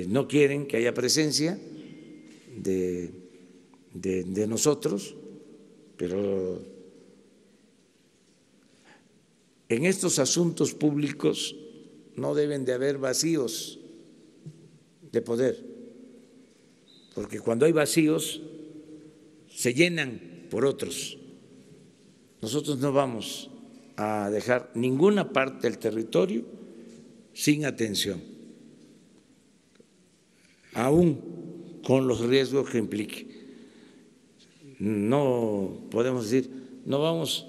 Speaker 1: no quieren que haya presencia de nosotros, pero en estos asuntos públicos no deben de haber vacíos de poder, porque cuando hay vacíos se llenan por otros. Nosotros no vamos a dejar ninguna parte del territorio sin atención, aún con los riesgos que implique. No podemos decir, no vamos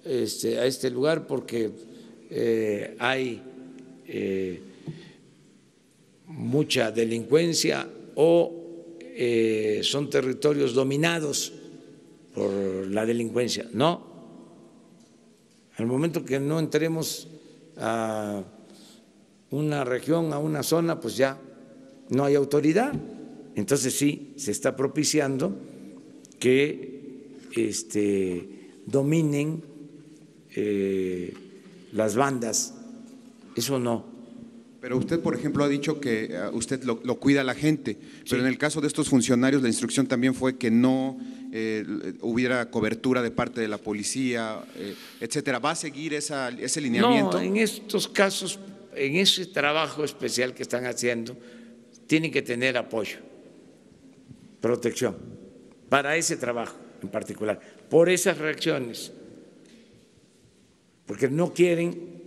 Speaker 1: a este lugar porque hay mucha delincuencia o son territorios dominados por la delincuencia. No, al momento que no entremos a una región, a una zona, pues ya no hay autoridad. Entonces sí, se está propiciando que dominen las bandas. Eso no.
Speaker 8: Pero usted, por ejemplo, ha dicho que usted lo cuida a la gente, pero
Speaker 1: Sí.
Speaker 8: en el caso de estos funcionarios la instrucción también fue que no hubiera cobertura de parte de la policía, etcétera. ¿Va a seguir ese lineamiento?
Speaker 1: No, en estos casos, en ese trabajo especial que están haciendo, tienen que tener apoyo, protección, para ese trabajo en particular, por esas reacciones, porque no quieren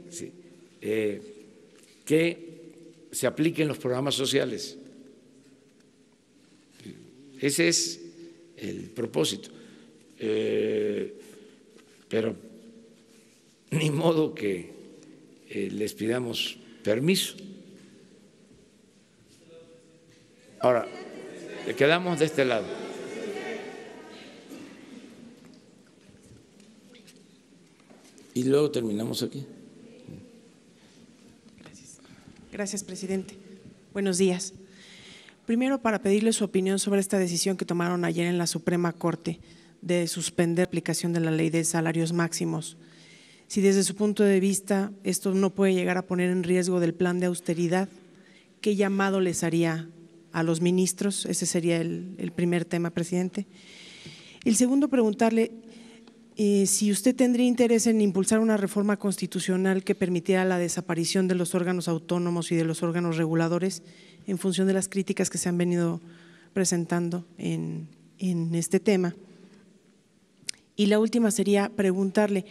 Speaker 1: que se apliquen los programas sociales. Ese es el propósito. Pero ni modo que les pidamos permiso. Ahora, quedamos de este lado. Y luego terminamos aquí.
Speaker 9: Gracias, presidente. Buenos días. Primero, para pedirle su opinión sobre esta decisión que tomaron ayer en la Suprema Corte de suspender la aplicación de la ley de salarios máximos. Si desde su punto de vista esto no puede llegar a poner en riesgo del plan de austeridad, ¿qué llamado les haría a los ministros? Ese sería el primer tema, presidente. El segundo, preguntarle si usted tendría interés en impulsar una reforma constitucional que permitiera la desaparición de los órganos autónomos y de los órganos reguladores en función de las críticas que se han venido presentando en este tema. Y la última sería preguntarle,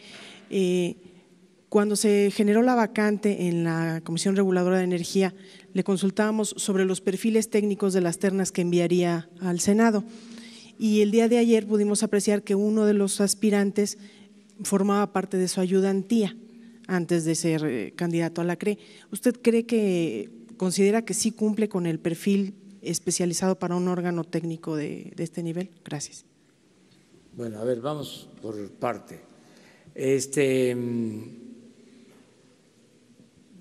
Speaker 9: cuando se generó la vacante en la Comisión Reguladora de Energía, le consultábamos sobre los perfiles técnicos de las ternas que enviaría al Senado. Y el día de ayer pudimos apreciar que uno de los aspirantes formaba parte de su ayudantía antes de ser candidato a la CRE. ¿Usted considera que sí cumple con el perfil especializado para un órgano técnico de este nivel? Gracias.
Speaker 1: Bueno, a ver, vamos por parte.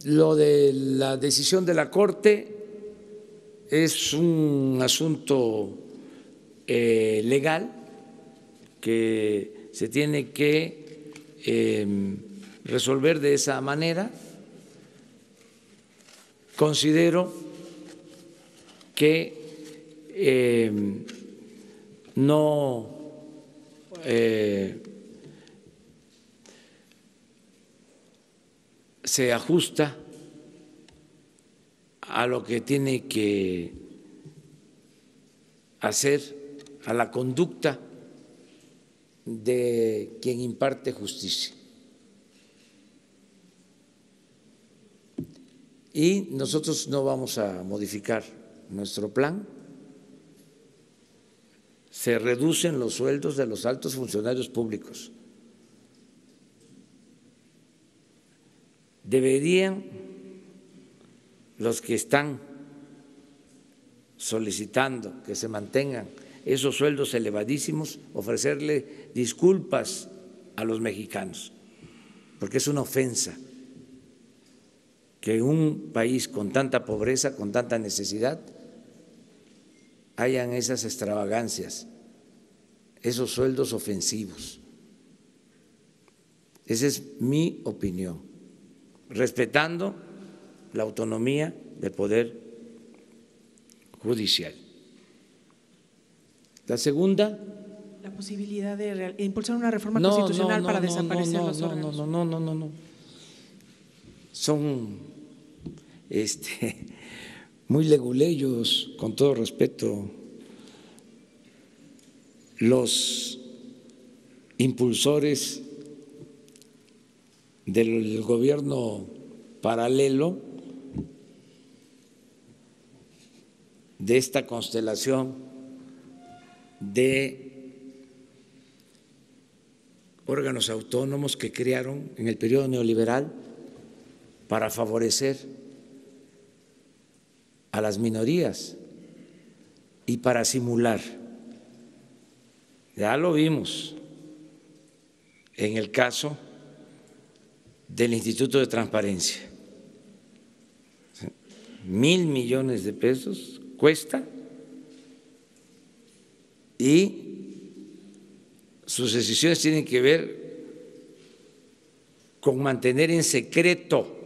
Speaker 1: Lo de la decisión de la Corte es un asunto legal que se tiene que resolver de esa manera. Considero que no se ajusta a lo que tiene que hacer, a la conducta de quien imparte justicia. Y nosotros no vamos a modificar nuestro plan. Se reducen los sueldos de los altos funcionarios públicos. Deberían los que están solicitando que se mantengan esos sueldos elevadísimos ofrecerle disculpas a los mexicanos, porque es una ofensa que en un país con tanta pobreza, con tanta necesidad, hayan esas extravagancias, esos sueldos ofensivos. Esa es mi opinión, respetando la autonomía del Poder Judicial. La segunda…
Speaker 9: La posibilidad de impulsar una reforma constitucional para desaparecer los órganos.
Speaker 1: No. son muy leguleyos, con todo respeto. Los impulsores del gobierno paralelo de esta constelación de órganos autónomos que crearon en el periodo neoliberal para favorecer a las minorías y para simular. Ya lo vimos en el caso del Instituto de Transparencia. 1.000 millones de pesos cuesta y sus decisiones tienen que ver con mantener en secreto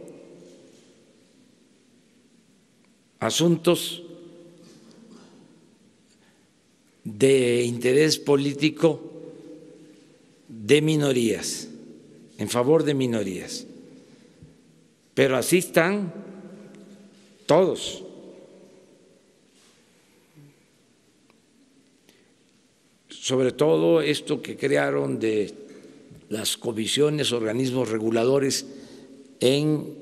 Speaker 1: asuntos de interés político de minorías, en favor de minorías. Pero así están todos. Sobre todo esto que crearon de las comisiones, organismos reguladores en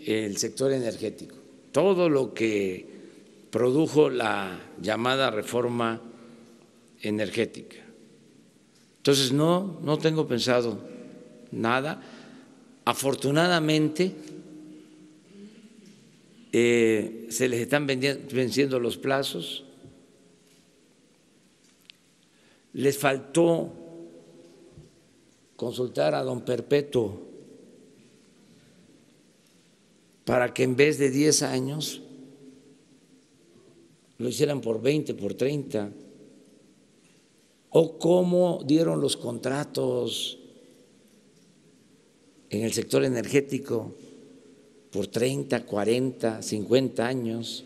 Speaker 1: el sector energético. Todo lo que produjo la llamada reforma energética. Entonces no tengo pensado nada. Afortunadamente se les están venciendo los plazos. Les faltó consultar a don Perpetuo para que en vez de 10 años lo hicieran por 20, por 30, o cómo dieron los contratos en el sector energético por 30, 40, 50 años.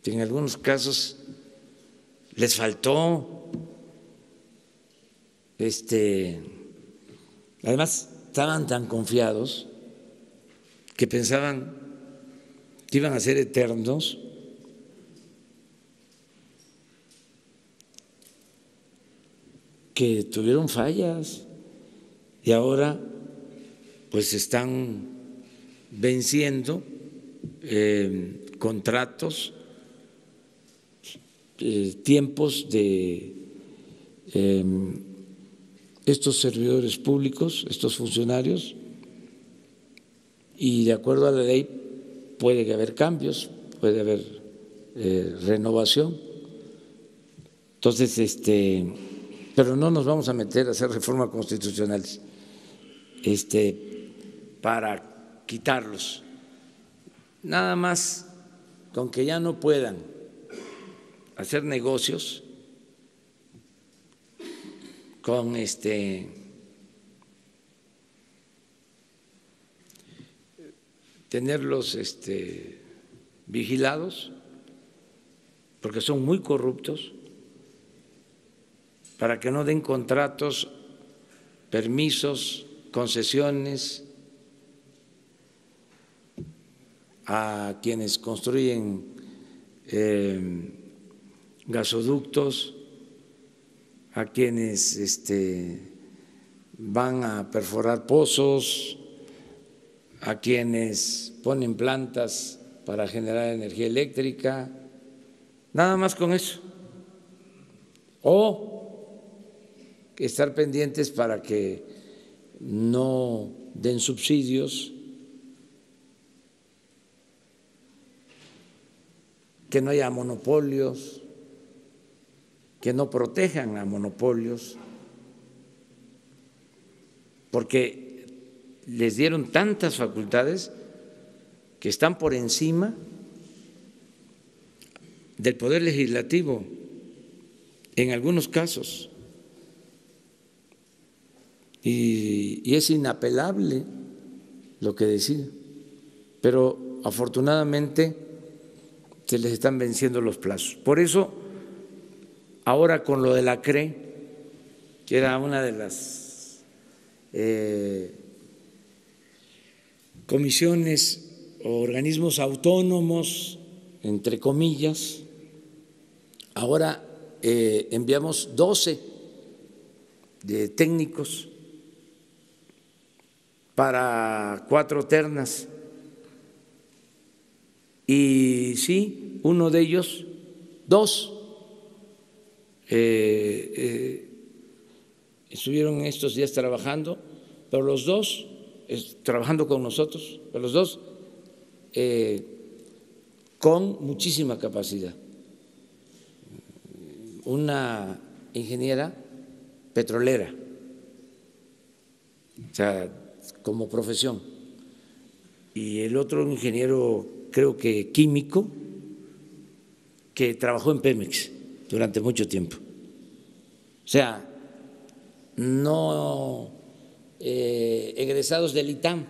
Speaker 1: En algunos casos les faltó, además estaban tan confiados que pensaban que iban a ser eternos. Que tuvieron fallas y ahora pues están venciendo contratos, tiempos de estos servidores públicos, estos funcionarios, y de acuerdo a la ley puede haber cambios, puede haber renovación. Entonces, pero no nos vamos a meter a hacer reformas constitucionales para quitarlos. Nada más con que ya no puedan hacer negocios con tenerlos vigilados, porque son muy corruptos, para que no den contratos, permisos, concesiones a quienes construyen gasoductos, a quienes van a perforar pozos, a quienes ponen plantas para generar energía eléctrica, nada más con eso. O estar pendientes para que no den subsidios, que no haya monopolios, que no protejan a monopolios, porque les dieron tantas facultades que están por encima del Poder Legislativo en algunos casos. Y es inapelable lo que deciden, pero afortunadamente se les están venciendo los plazos. Por eso, ahora con lo de la CRE, que era una de las comisiones o organismos autónomos, entre comillas. Ahora enviamos 12 de técnicos para 4 ternas. Y sí, uno de ellos, 2, estuvieron estos días trabajando, pero los 2, trabajando con nosotros, pero los 2 con muchísima capacidad. Una ingeniera petrolera, o sea, como profesión, y el otro un ingeniero, creo que químico, que trabajó en Pemex durante mucho tiempo. O sea, no egresados del ITAM,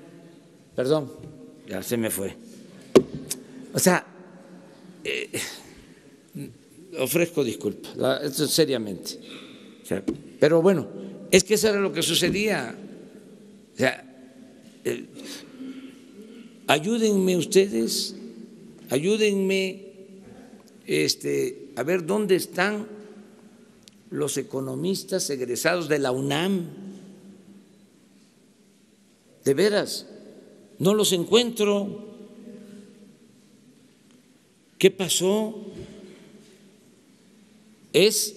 Speaker 1: perdón, ya se me fue. O sea, ofrezco disculpas, esto seriamente. O sea, pero bueno, es que eso era lo que sucedía. O sea, ayúdenme ustedes, ayúdenme a ver dónde están los economistas egresados de la UNAM. De veras, no los encuentro. ¿Qué pasó? Es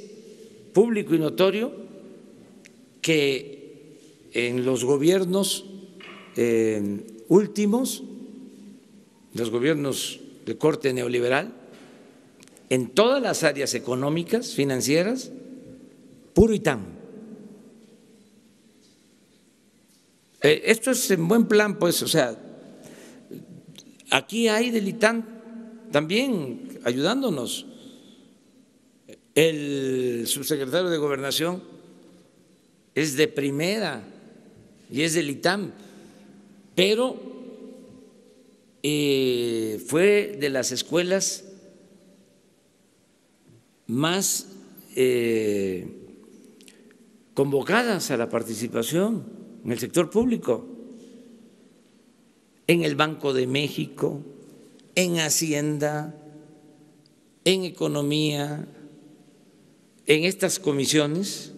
Speaker 1: público y notorio que en los gobiernos últimos, los gobiernos de corte neoliberal, en todas las áreas económicas, financieras, puro ITAM. Esto es en buen plan, pues, o sea, aquí hay del ITAM también ayudándonos. El subsecretario de Gobernación es de primera y es del ITAM, pero fue de las escuelas más convocadas a la participación en el sector público, en el Banco de México, en Hacienda, en Economía, en estas comisiones.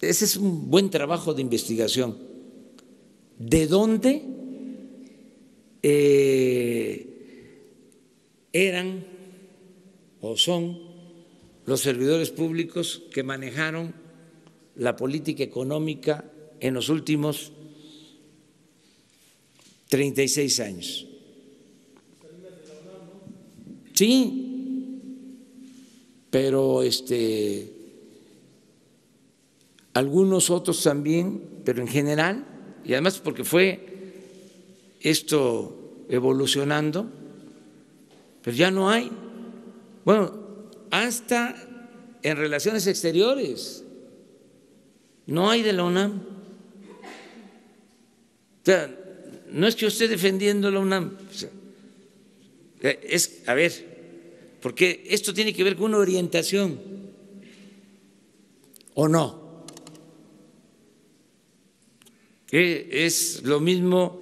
Speaker 1: Ese es un buen trabajo de investigación. ¿De dónde eran o son los servidores públicos que manejaron la política económica en los últimos 36 años? Sí, pero algunos otros también, pero en general, y además porque fue esto evolucionando, pero ya no hay. Bueno, hasta en relaciones exteriores no hay de la UNAM. O sea, no es que yo esté defendiendo la UNAM, o sea, es, a ver, porque esto tiene que ver con una orientación, ¿o no? Que es lo mismo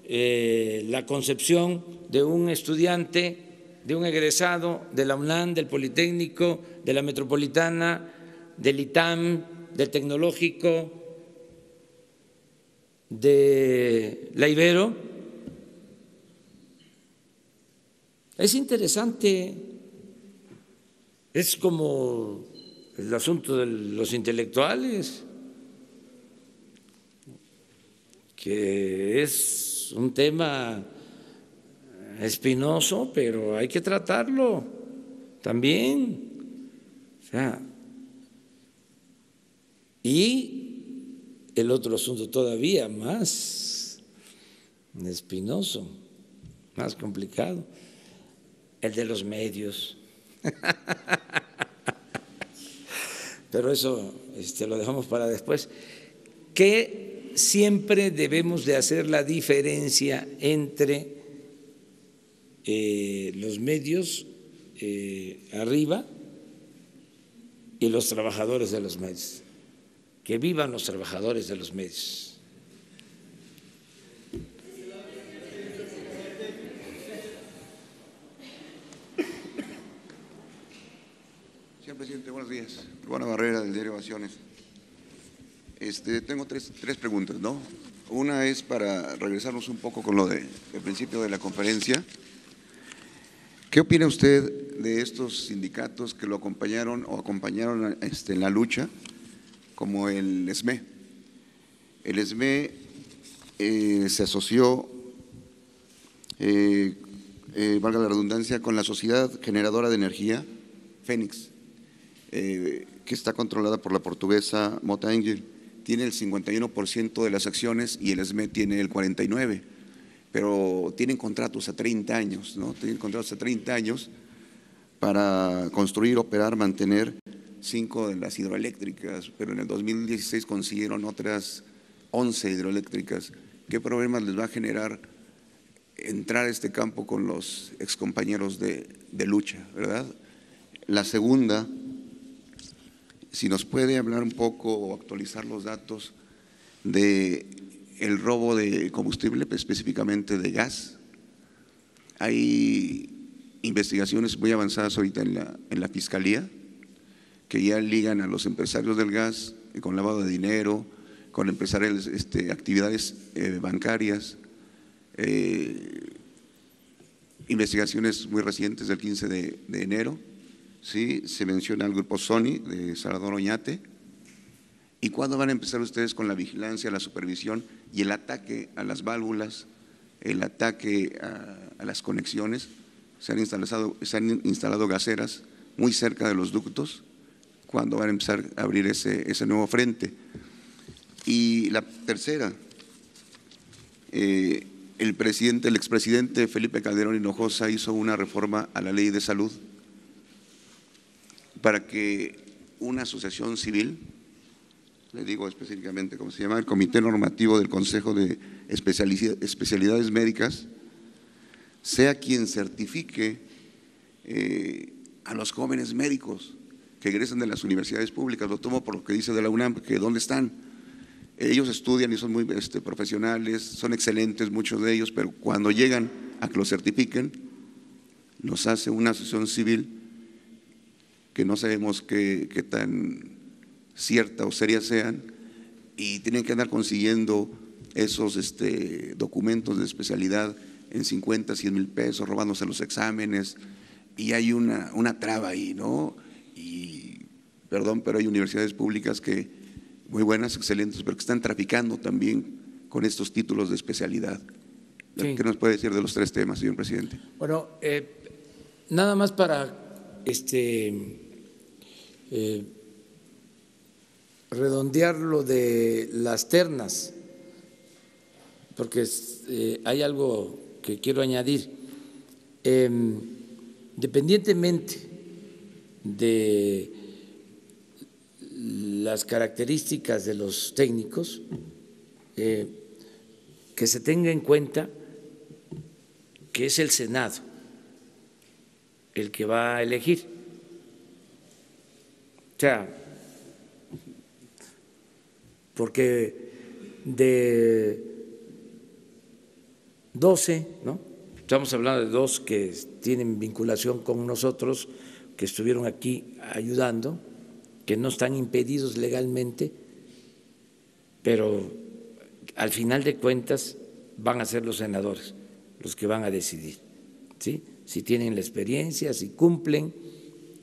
Speaker 1: la concepción de un estudiante, de un egresado de la UNAM, del Politécnico, de la Metropolitana, del ITAM, del Tecnológico, de la Ibero. Es interesante, es como el asunto de los intelectuales, que es un tema espinoso, pero hay que tratarlo también. O sea, y el otro asunto todavía más espinoso, más complicado, el de los medios. Pero eso lo dejamos para después. Que siempre debemos de hacer la diferencia entre los medios arriba y los trabajadores de los medios. Que vivan los trabajadores de los medios.
Speaker 10: Señor presidente, buenos días. Urbano Barrera, del diario Ovaciones. Tengo tres preguntas, ¿no? Una es para regresarnos un poco con lo del principio de la conferencia. ¿Qué opina usted de estos sindicatos que lo acompañaron en la lucha, como el SME? El SME se asoció, valga la redundancia, con la Sociedad Generadora de Energía, Fénix, que está controlada por la portuguesa Mota Engel. Tiene el 51% de las acciones y el SME tiene el 49%, pero tienen contratos a 30 años, ¿no? Tienen contratos a 30 años para construir, operar, mantener 5 de las hidroeléctricas, pero en el 2016 consiguieron otras 11 hidroeléctricas. ¿Qué problemas les va a generar entrar a este campo con los excompañeros de lucha, verdad? La segunda, si nos puede hablar un poco o actualizar los datos de el robo de combustible, específicamente de gas. Hay investigaciones muy avanzadas ahorita en la Fiscalía que ya ligan a los empresarios del gas con lavado de dinero, con empresarios, actividades bancarias, investigaciones muy recientes del 15 de enero. Sí, se menciona al grupo Sony de Salvador Oñate. ¿Y cuándo van a empezar ustedes con la vigilancia, la supervisión y el ataque a las válvulas, el ataque a las conexiones? Se han instalado gaseras muy cerca de los ductos. ¿Cuándo van a empezar a abrir ese nuevo frente? Y la tercera, el expresidente Felipe Calderón Hinojosa hizo una reforma a la ley de salud para que una asociación civil, le digo específicamente cómo se llama, el Comité Normativo del Consejo de Especialidades Médicas, sea quien certifique a los jóvenes médicos que egresan de las universidades públicas. Lo tomo por lo que dice de la UNAM, que ¿dónde están? Ellos estudian y son muy profesionales, son excelentes muchos de ellos, pero cuando llegan a que lo certifiquen, los hace una asociación civil que no sabemos qué tan cierta o seria sean, y tienen que andar consiguiendo esos documentos de especialidad en 50, 100 mil pesos, robándose los exámenes, y hay una traba ahí, ¿no? Y perdón, pero hay universidades públicas que muy buenas, excelentes, pero que están traficando también con estos títulos de especialidad. Sí. ¿Qué nos puede decir de los tres temas, señor presidente?
Speaker 1: Bueno, nada más para redondear lo de las ternas, porque hay algo que quiero añadir. Independientemente de las características de los técnicos, que se tenga en cuenta que es el Senado el que va a elegir. O sea, porque de 12, ¿no? Estamos hablando de 2 que tienen vinculación con nosotros, que estuvieron aquí ayudando, que no están impedidos legalmente, pero al final de cuentas van a ser los senadores los que van a decidir, ¿sí? Si tienen la experiencia, si cumplen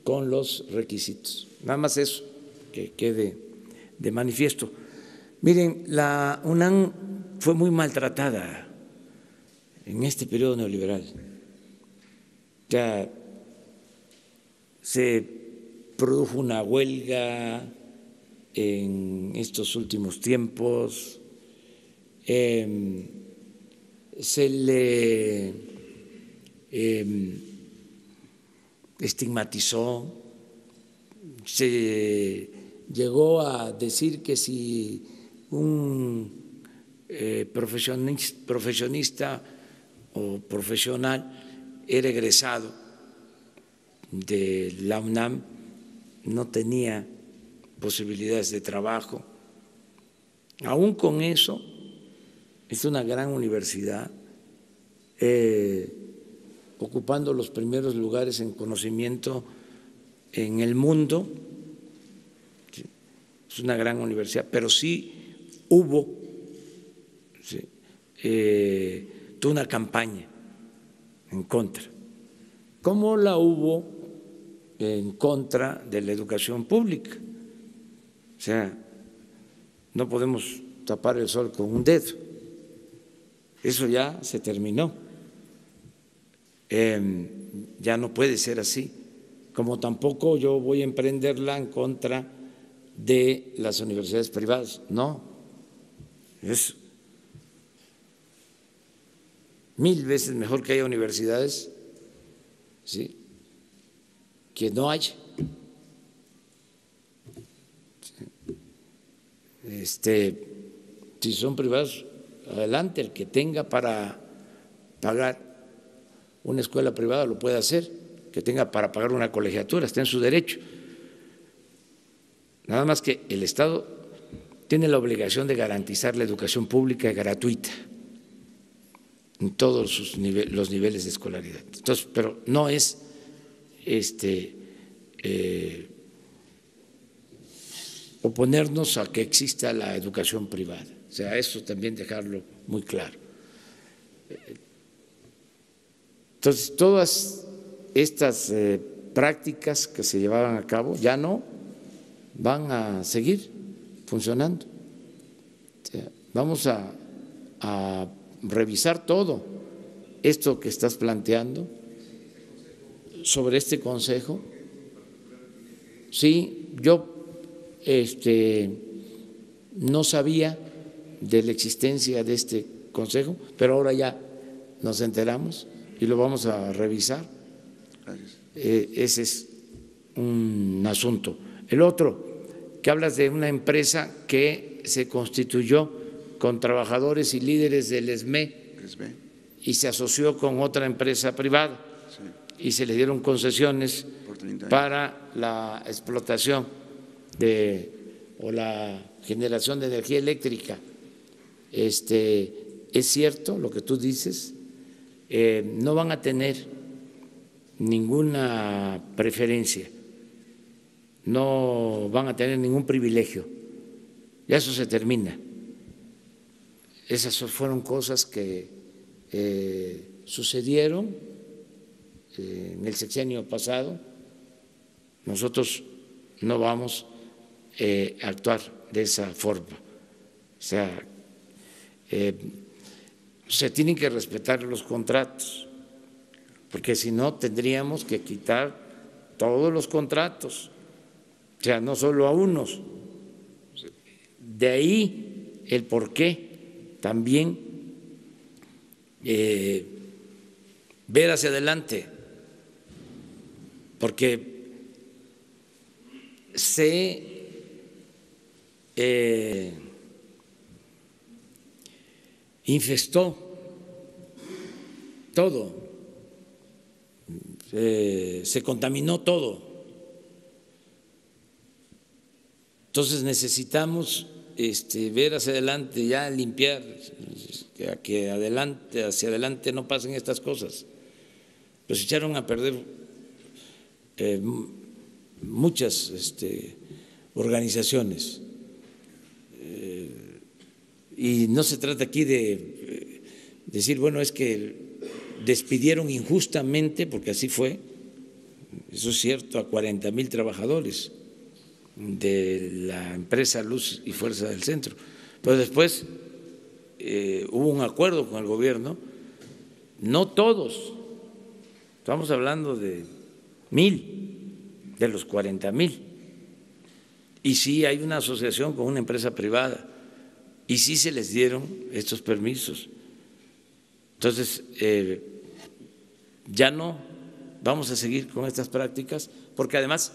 Speaker 1: con los requisitos. Nada más eso, que quede de manifiesto. Miren, la UNAM fue muy maltratada en este periodo neoliberal. Ya se produjo una huelga en estos últimos tiempos, se le estigmatizó, se llegó a decir que si un profesionista o profesional era egresado de la UNAM, no tenía posibilidades de trabajo Aún con eso, es una gran universidad, ocupando los primeros lugares en conocimiento en el mundo. Es una gran universidad, pero sí hubo toda una campaña en contra, como la hubo en contra de la educación pública. O sea, no podemos tapar el sol con un dedo. Eso ya se terminó. Ya no puede ser así. Como tampoco yo voy a emprenderla en contra de las universidades privadas. No, es 1000 veces mejor que haya universidades, ¿sí?, que no haya. Si son privados, adelante, el que tenga para pagar una escuela privada lo puede hacer, que tenga para pagar una colegiatura, está en su derecho. Nada más que el Estado tiene la obligación de garantizar la educación pública gratuita en todos los niveles de escolaridad. Entonces, pero no es oponernos a que exista la educación privada. O sea, eso también dejarlo muy claro. Entonces, todas estas prácticas que se llevaban a cabo ya no van a seguir funcionando. O sea, vamos a revisar todo esto que estás planteando sobre este consejo. Sí, yo no sabía de la existencia de este consejo, pero ahora ya nos enteramos y lo vamos a revisar. Ese es un asunto. El otro, que hablas de una empresa que se constituyó con trabajadores y líderes del ESME y se asoció con otra empresa privada y se le dieron concesiones para la explotación o la generación de energía eléctrica. Es cierto lo que tú dices, no van a tener ninguna preferencia, no van a tener ningún privilegio, ya eso se termina. Esas fueron cosas que sucedieron en el sexenio pasado. Nosotros no vamos a actuar de esa forma. O sea, se tienen que respetar los contratos, porque si no tendríamos que quitar todos los contratos, o sea, no solo a unos. De ahí el porqué también ver hacia adelante, porque se infestó todo, se contaminó todo. Entonces necesitamos ver hacia adelante, ya limpiar, que hacia adelante no pasen estas cosas. Pues echaron a perder muchas organizaciones. Y no se trata aquí de decir, bueno, es que despidieron injustamente, porque así fue, eso es cierto, a 40,000 trabajadores de la empresa Luz y Fuerza del Centro. Pero después hubo un acuerdo con el gobierno, no todos, estamos hablando de 1,000 de los 40,000, y sí hay una asociación con una empresa privada, y sí se les dieron estos permisos. Entonces, ya no vamos a seguir con estas prácticas, porque además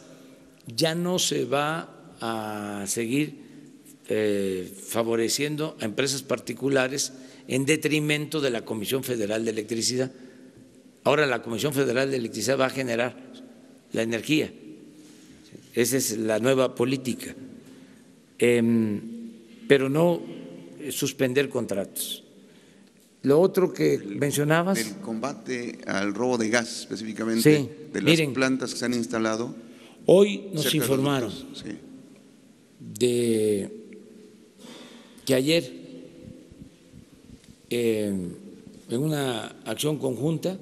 Speaker 1: ya no se va a seguir favoreciendo a empresas particulares en detrimento de la Comisión Federal de Electricidad. Ahora la Comisión Federal de Electricidad va a generar la energía. Esa es la nueva política. pero no suspender contratos. Lo otro que mencionabas.
Speaker 10: El combate al robo de gas, específicamente,
Speaker 1: sí,
Speaker 10: de las
Speaker 1: miren,
Speaker 10: plantas que se han instalado.
Speaker 1: Hoy nos informaron de que ayer, en una acción conjunta,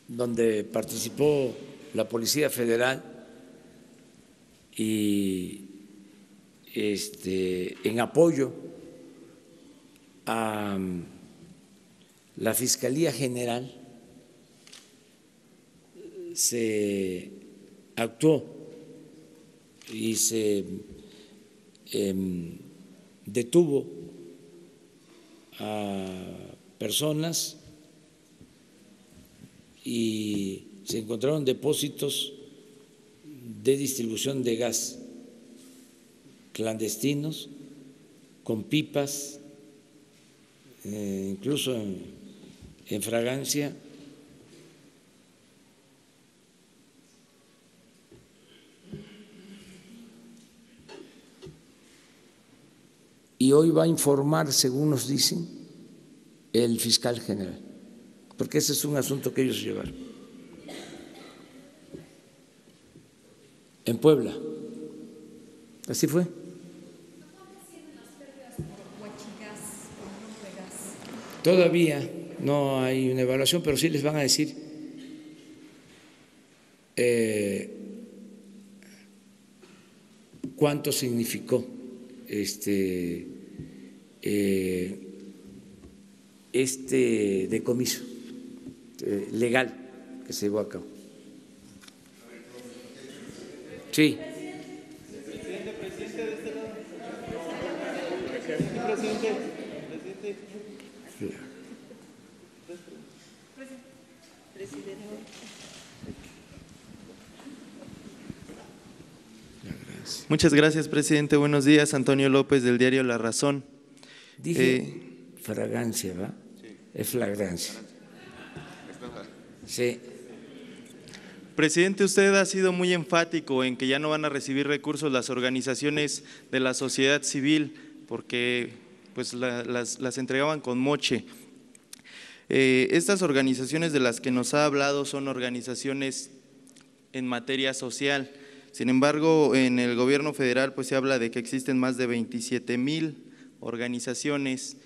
Speaker 1: donde participó la Policía Federal y en apoyo a la Fiscalía General, se actuó y se detuvo a personas y se encontraron depósitos de distribución de gas clandestinos con pipas, incluso en fragancia. Y hoy va a informar, según nos dicen, el fiscal general, porque ese es un asunto que ellos llevaron. En Puebla. Así fue. Todavía no hay una evaluación, pero sí les van a decir cuánto significó este decomiso legal que se llevó a cabo. Sí.
Speaker 11: Muchas gracias, presidente. Buenos días. Antonio López, del diario La Razón.
Speaker 1: Dije fragancia, ¿va? Sí. Es flagrancia. Sí.
Speaker 11: Presidente, usted ha sido muy enfático en que ya no van a recibir recursos las organizaciones de la sociedad civil porque pues las entregaban con moche. Estas organizaciones de las que nos ha hablado son organizaciones en materia social. Sin embargo, en el gobierno federal pues se habla de que existen más de 27,000 organizaciones.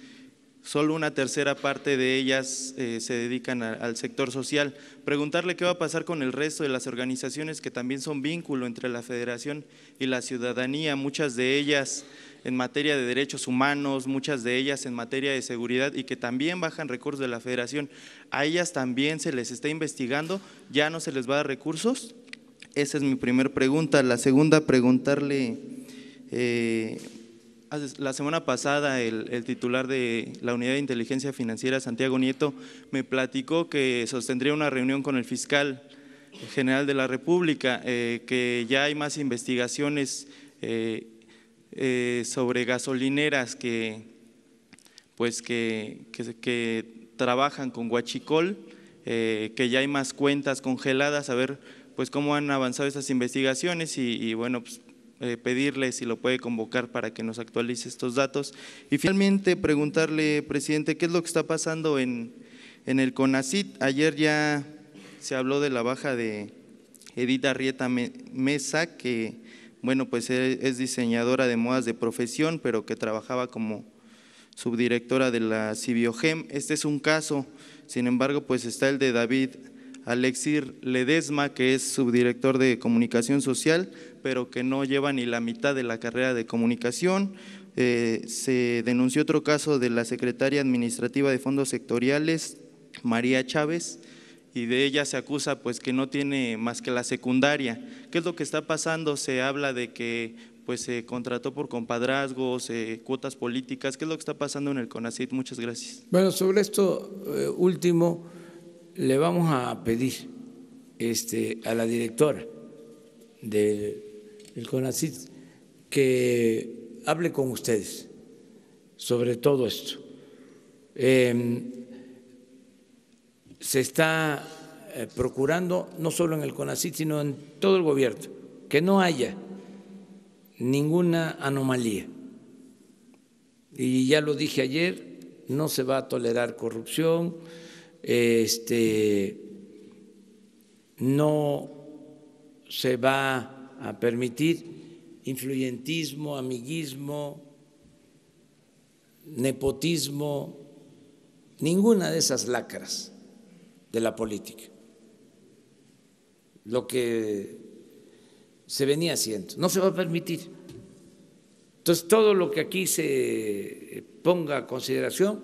Speaker 11: Solo una tercera parte de ellas se dedican al sector social. Preguntarle qué va a pasar con el resto de las organizaciones que también son vínculo entre la federación y la ciudadanía, muchas de ellas en materia de derechos humanos, muchas de ellas en materia de seguridad y que también bajan recursos de la federación. ¿A ellas también se les está investigando? ¿Ya no se les va a dar recursos? Esa es mi primera pregunta. La segunda, preguntarle… la semana pasada el titular de la Unidad de Inteligencia Financiera, Santiago Nieto, me platicó que sostendría una reunión con el fiscal general de la República, que ya hay más investigaciones sobre gasolineras que trabajan con huachicol, que ya hay más cuentas congeladas, a ver pues cómo han avanzado esas investigaciones y bueno, pues pedirle si lo puede convocar para que nos actualice estos datos. Y finalmente preguntarle, presidente, ¿qué es lo que está pasando en el CONACYT? Ayer ya se habló de la baja de Edith Arrieta Mesa, que bueno, pues es diseñadora de modas de profesión, pero que trabajaba como subdirectora de la Cibiogem. Este es un caso, sin embargo, pues está el de David Alexir Ledesma, que es subdirector de comunicación social, pero que no lleva ni la mitad de la carrera de comunicación. Se denunció otro caso de la secretaria administrativa de fondos sectoriales, María Chávez, y de ella se acusa pues que no tiene más que la secundaria. ¿Qué es lo que está pasando? Se habla de que pues se contrató por compadrazgos, cuotas políticas. ¿Qué es lo que está pasando en el CONACYT? Muchas gracias.
Speaker 1: Bueno, sobre esto último, le vamos a pedir a la directora del CONACYT que hable con ustedes sobre todo esto. Se está procurando, no solo en el CONACYT, sino en todo el gobierno, que no haya ninguna anomalía. Y ya lo dije ayer, no se va a tolerar corrupción, no se va a permitir influyentismo, amiguismo, nepotismo, ninguna de esas lacras de la política. Lo que se venía haciendo, no se va a permitir. Entonces, todo lo que aquí se ponga a consideración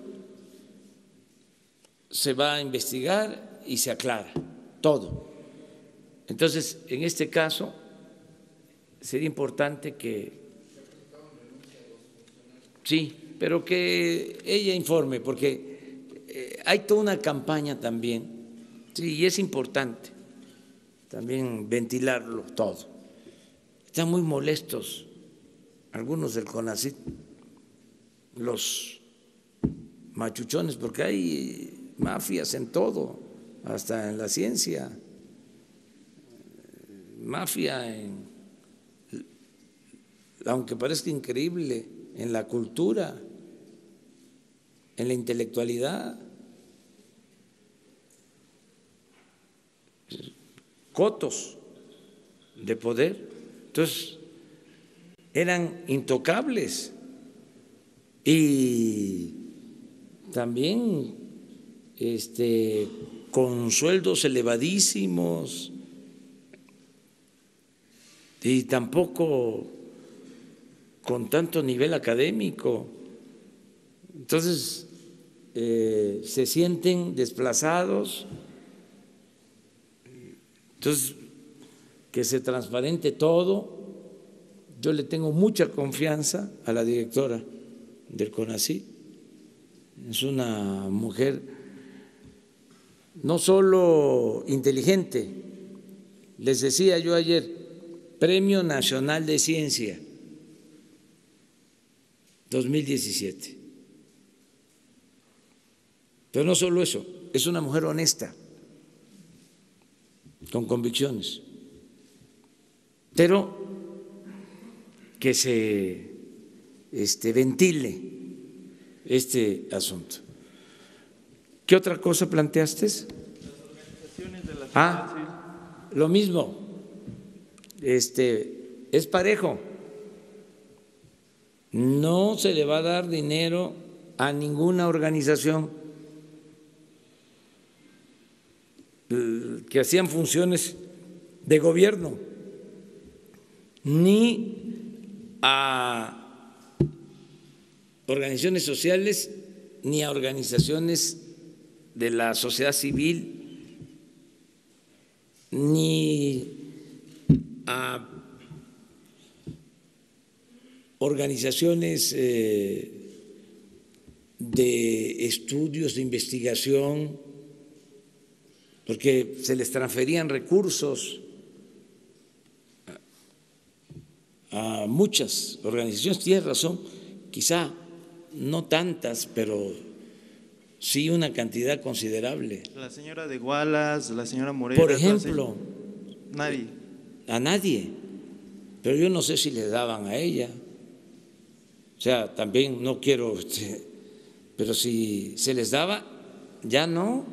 Speaker 1: se va a investigar y se aclara, todo. Entonces, en este caso, sería importante que… Sí, pero que ella informe, porque hay toda una campaña también, sí, y es importante también ventilarlo todo. Están muy molestos algunos del CONACYT, los machuchones, porque hay mafias en todo, hasta en la ciencia, mafia en, aunque parezca increíble, en la cultura, en la intelectualidad, cotos de poder. Entonces, eran intocables y también con sueldos elevadísimos y tampoco con tanto nivel académico. Entonces, se sienten desplazados. Entonces, que se transparente todo. Yo le tengo mucha confianza a la directora del CONACYT. Es una mujer no solo inteligente, les decía yo ayer, Premio Nacional de Ciencia 2017. Pero no solo eso, es una mujer honesta, con convicciones, pero que se ventile este asunto. ¿Qué otra cosa planteaste? Lo mismo, es parejo. No se le va a dar dinero a ninguna organización que hacían funciones de gobierno, ni a organizaciones sociales, ni a organizaciones de la sociedad civil, ni a organizaciones de estudios, de investigación, porque se les transferían recursos a muchas organizaciones. Tienes razón, quizá no tantas, pero sí una cantidad considerable.
Speaker 11: La señora de Gualas, la señora Morera.
Speaker 1: Por ejemplo.
Speaker 11: Nadie.
Speaker 1: A nadie. Pero yo no sé si le daban a ella. O sea, también no quiero, pero si se les daba, ya no,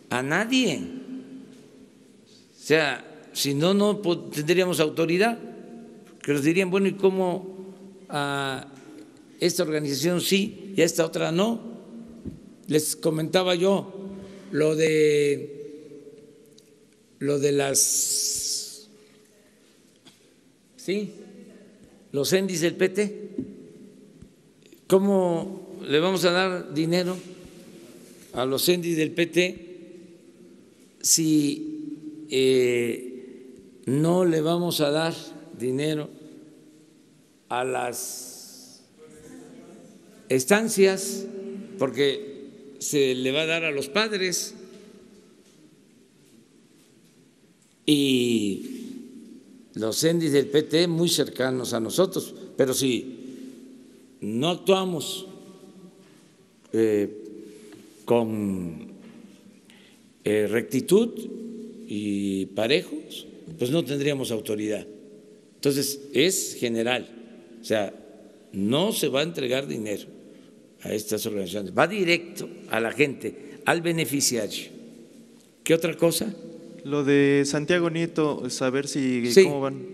Speaker 1: a nadie. O sea, si no, no tendríamos autoridad, que nos dirían, bueno, ¿y cómo a esta organización sí y a esta otra no? Les comentaba yo lo de las, ¿sí?, los ENDIs del PT. ¿Cómo le vamos a dar dinero a los ENDIs del PT si no le vamos a dar dinero a las estancias? Porque se le va a dar a los padres y los ENDIs del PT muy cercanos a nosotros, pero si no actuamos con rectitud y parejos, pues no tendríamos autoridad. Entonces, es general, o sea, no se va a entregar dinero a estas organizaciones, va directo a la gente, al beneficiario. ¿Qué otra cosa?
Speaker 11: Lo de Santiago Nieto, saber si
Speaker 1: Sí,
Speaker 11: cómo van.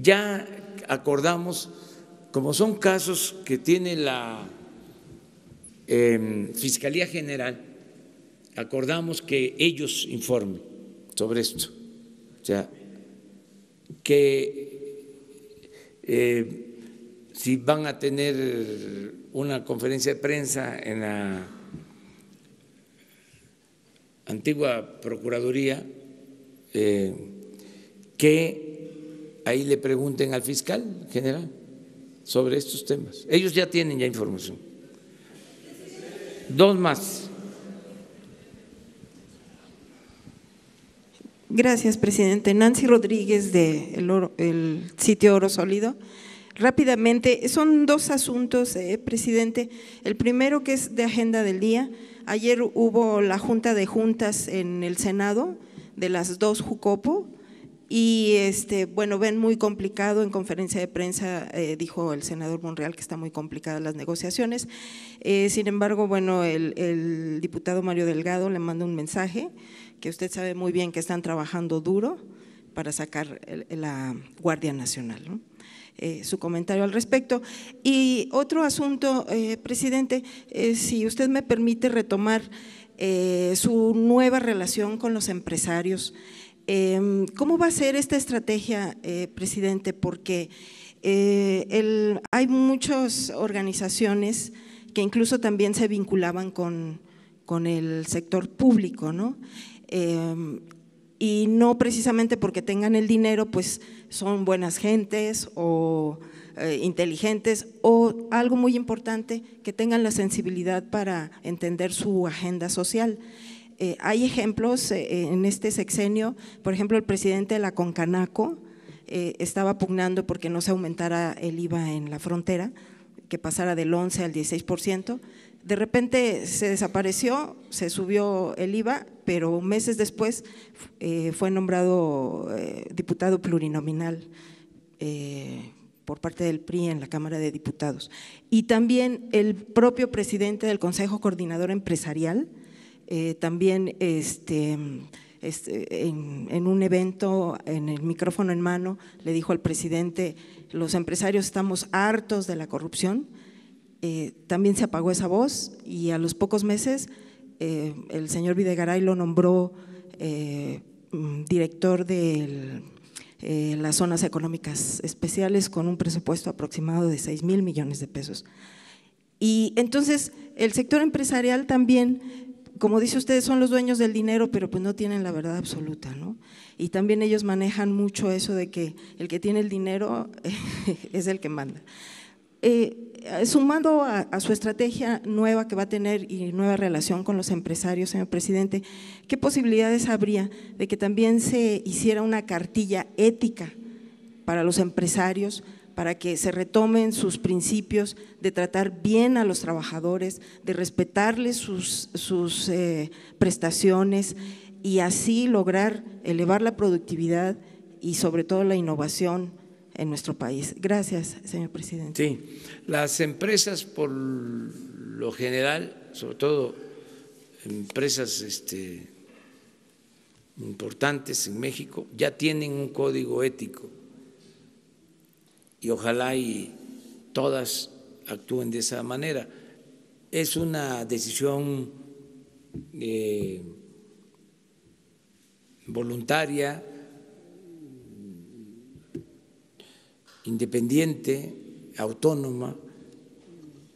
Speaker 1: ya acordamos, como son casos que tiene la Fiscalía General, acordamos que ellos informen sobre esto, o sea, que si van a tener una conferencia de prensa en la antigua Procuraduría, que ahí le pregunten al fiscal general sobre estos temas. Ellos ya tienen ya información. Dos más.
Speaker 12: Gracias, presidente. Nancy Rodríguez, de el sitio Oro Sólido. Rápidamente, son dos asuntos, presidente. El primero, que es de agenda del día. Ayer hubo la junta de juntas en el Senado de las dos Jucopo y bueno, ven muy complicado. En conferencia de prensa dijo el senador Monreal que está muy complicadas las negociaciones. Sin embargo, bueno, el diputado Mario Delgado le manda un mensaje que usted sabe muy bien que están trabajando duro para sacar la Guardia Nacional, ¿no? Su comentario al respecto. Y otro asunto, presidente, si usted me permite retomar su nueva relación con los empresarios. ¿Cómo va a ser esta estrategia, presidente? Porque hay muchas organizaciones que incluso también se vinculaban con el sector público, ¿no? Y no precisamente porque tengan el dinero, pues son buenas gentes o inteligentes, o algo muy importante, que tengan la sensibilidad para entender su agenda social. Hay ejemplos en este sexenio, por ejemplo, el presidente de la Concanaco estaba pugnando porque no se aumentara el IVA en la frontera, que pasara del 11 al 16%. De repente se desapareció, se subió el IVA, pero meses después fue nombrado diputado plurinominal por parte del PRI en la Cámara de Diputados. Y también el propio presidente del Consejo Coordinador Empresarial, también en un evento, en el micrófono en mano, le dijo al presidente: los empresarios estamos hartos de la corrupción. También se apagó esa voz y a los pocos meses el señor Videgaray lo nombró director de las zonas económicas especiales con un presupuesto aproximado de 6,000 millones de pesos. Y entonces el sector empresarial también, como dice usted, son los dueños del dinero, pero pues no tienen la verdad absoluta, ¿no? Y también ellos manejan mucho eso de que el que tiene el dinero es el que manda. Sumando a su estrategia nueva que va a tener y nueva relación con los empresarios, señor presidente, ¿qué posibilidades habría de que también se hiciera una cartilla ética para los empresarios, para que se retomen sus principios de tratar bien a los trabajadores, de respetarles sus prestaciones y así lograr elevar la productividad y sobre todo la innovación en nuestro país? Gracias, señor presidente.
Speaker 1: Sí, las empresas por lo general, sobre todo empresas importantes en México, ya tienen un código ético y ojalá y todas actúen de esa manera. Es una decisión voluntaria, independiente, autónoma,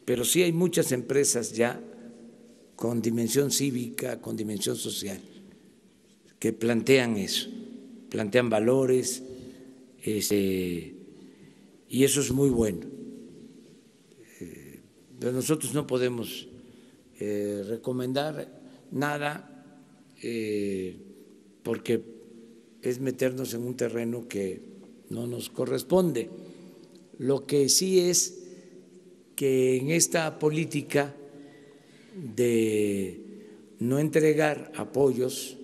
Speaker 1: pero sí hay muchas empresas ya con dimensión cívica, con dimensión social, que plantean eso, plantean valores, y eso es muy bueno. Pero nosotros no podemos recomendar nada porque es meternos en un terreno que no nos corresponde. Lo que sí es que en esta política de no entregar apoyos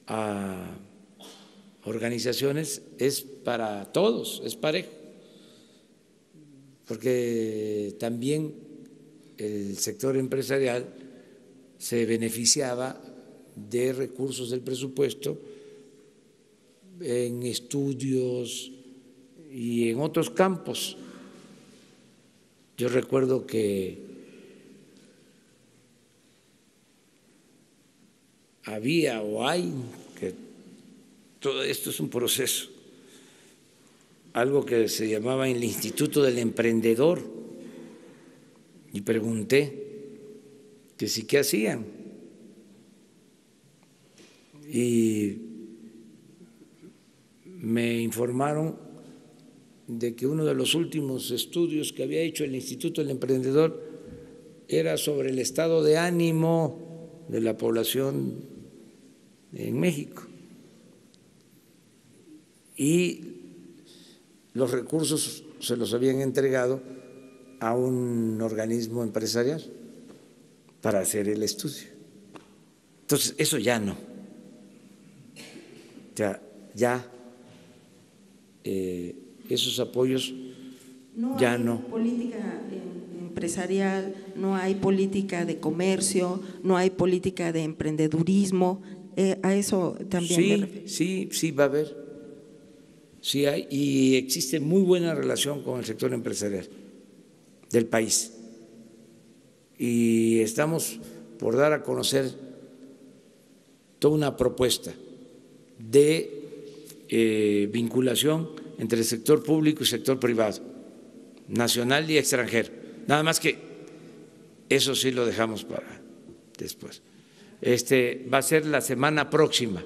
Speaker 1: a organizaciones es para todos, es parejo, porque también el sector empresarial se beneficiaba de recursos del presupuesto en estudios y en otros campos. Yo recuerdo que había o hay, que todo esto es un proceso, algo que se llamaba el Instituto del Emprendedor, y pregunté que sí, ¿qué hacían? Y me informaron de que uno de los últimos estudios que había hecho el Instituto del Emprendedor era sobre el estado de ánimo de la población en México, y los recursos se los habían entregado a un organismo empresarial para hacer el estudio. Entonces, eso ya no. Ya esos apoyos ya no.
Speaker 12: Política empresarial, no hay política de comercio, no hay política de emprendedurismo. A eso también me refiero.
Speaker 1: Sí, va a haber. Sí hay, y existe muy buena relación con el sector empresarial del país. Y estamos por dar a conocer toda una propuesta de vinculación entre el sector público y el sector privado, nacional y extranjero. Nada más que eso sí lo dejamos para después. Va a ser la semana próxima.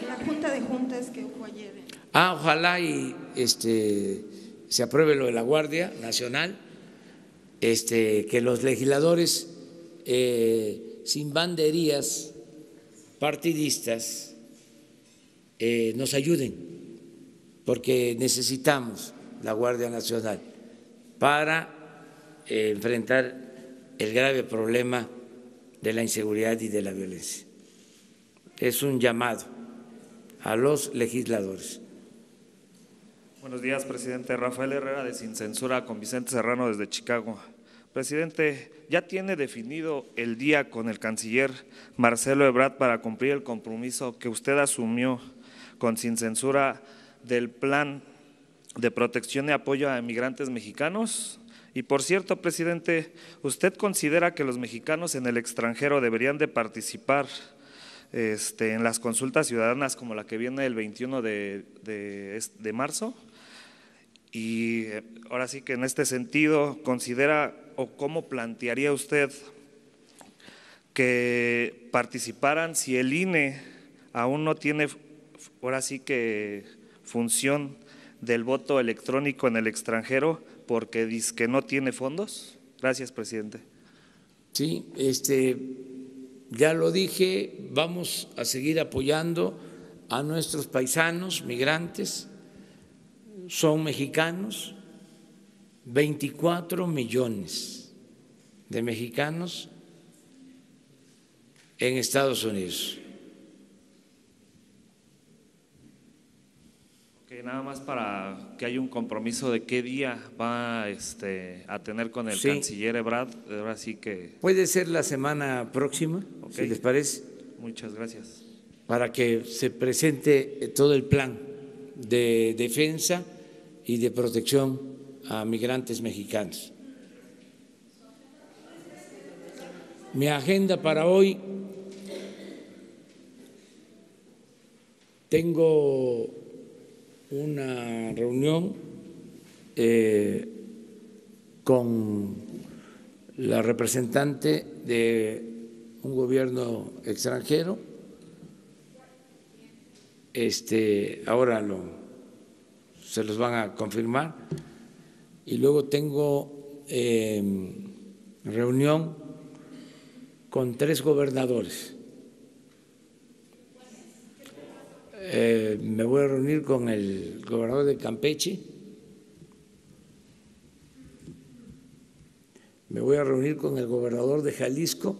Speaker 12: La Junta de Juntas que hubo ayer.
Speaker 1: Ojalá y se apruebe lo de la Guardia Nacional, que los legisladores sin banderías partidistas nos ayuden, porque necesitamos la Guardia Nacional para enfrentar el grave problema de la inseguridad y de la violencia. Es un llamado a los legisladores.
Speaker 13: Buenos días, presidente. Rafael Herrera, de Sin Censura, con Vicente Serrano desde Chicago. Presidente, ¿ya tiene definido el día con el canciller Marcelo Ebrard para cumplir el compromiso que usted asumió con Sin Censura del plan de protección y apoyo a migrantes mexicanos? Y por cierto, presidente, ¿usted considera que los mexicanos en el extranjero deberían de participar en las consultas ciudadanas como la que viene el 21 de marzo? Y ahora sí que en este sentido, ¿considera o cómo plantearía usted que participaran si el INE aún no tiene ahora sí que función del voto electrónico en el extranjero porque dice que no tiene fondos? Gracias, presidente.
Speaker 1: Sí, ya lo dije, vamos a seguir apoyando a nuestros paisanos migrantes, son mexicanos, 24 millones de mexicanos en Estados Unidos.
Speaker 13: Okay, nada más para que haya un compromiso de qué día va a tener con el canciller Ebrard, ahora sí que…
Speaker 1: Puede ser la semana próxima, si les parece.
Speaker 13: Muchas gracias.
Speaker 1: Para que se presente todo el plan de defensa y de protección a migrantes mexicanos. Mi agenda para hoy, tengo una reunión con la representante de un gobierno extranjero. Ahora se los van a confirmar. Y luego tengo reunión con 3 gobernadores. Me voy a reunir con el gobernador de Campeche, me voy a reunir con el gobernador de Jalisco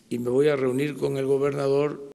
Speaker 1: y me voy a reunir con el gobernador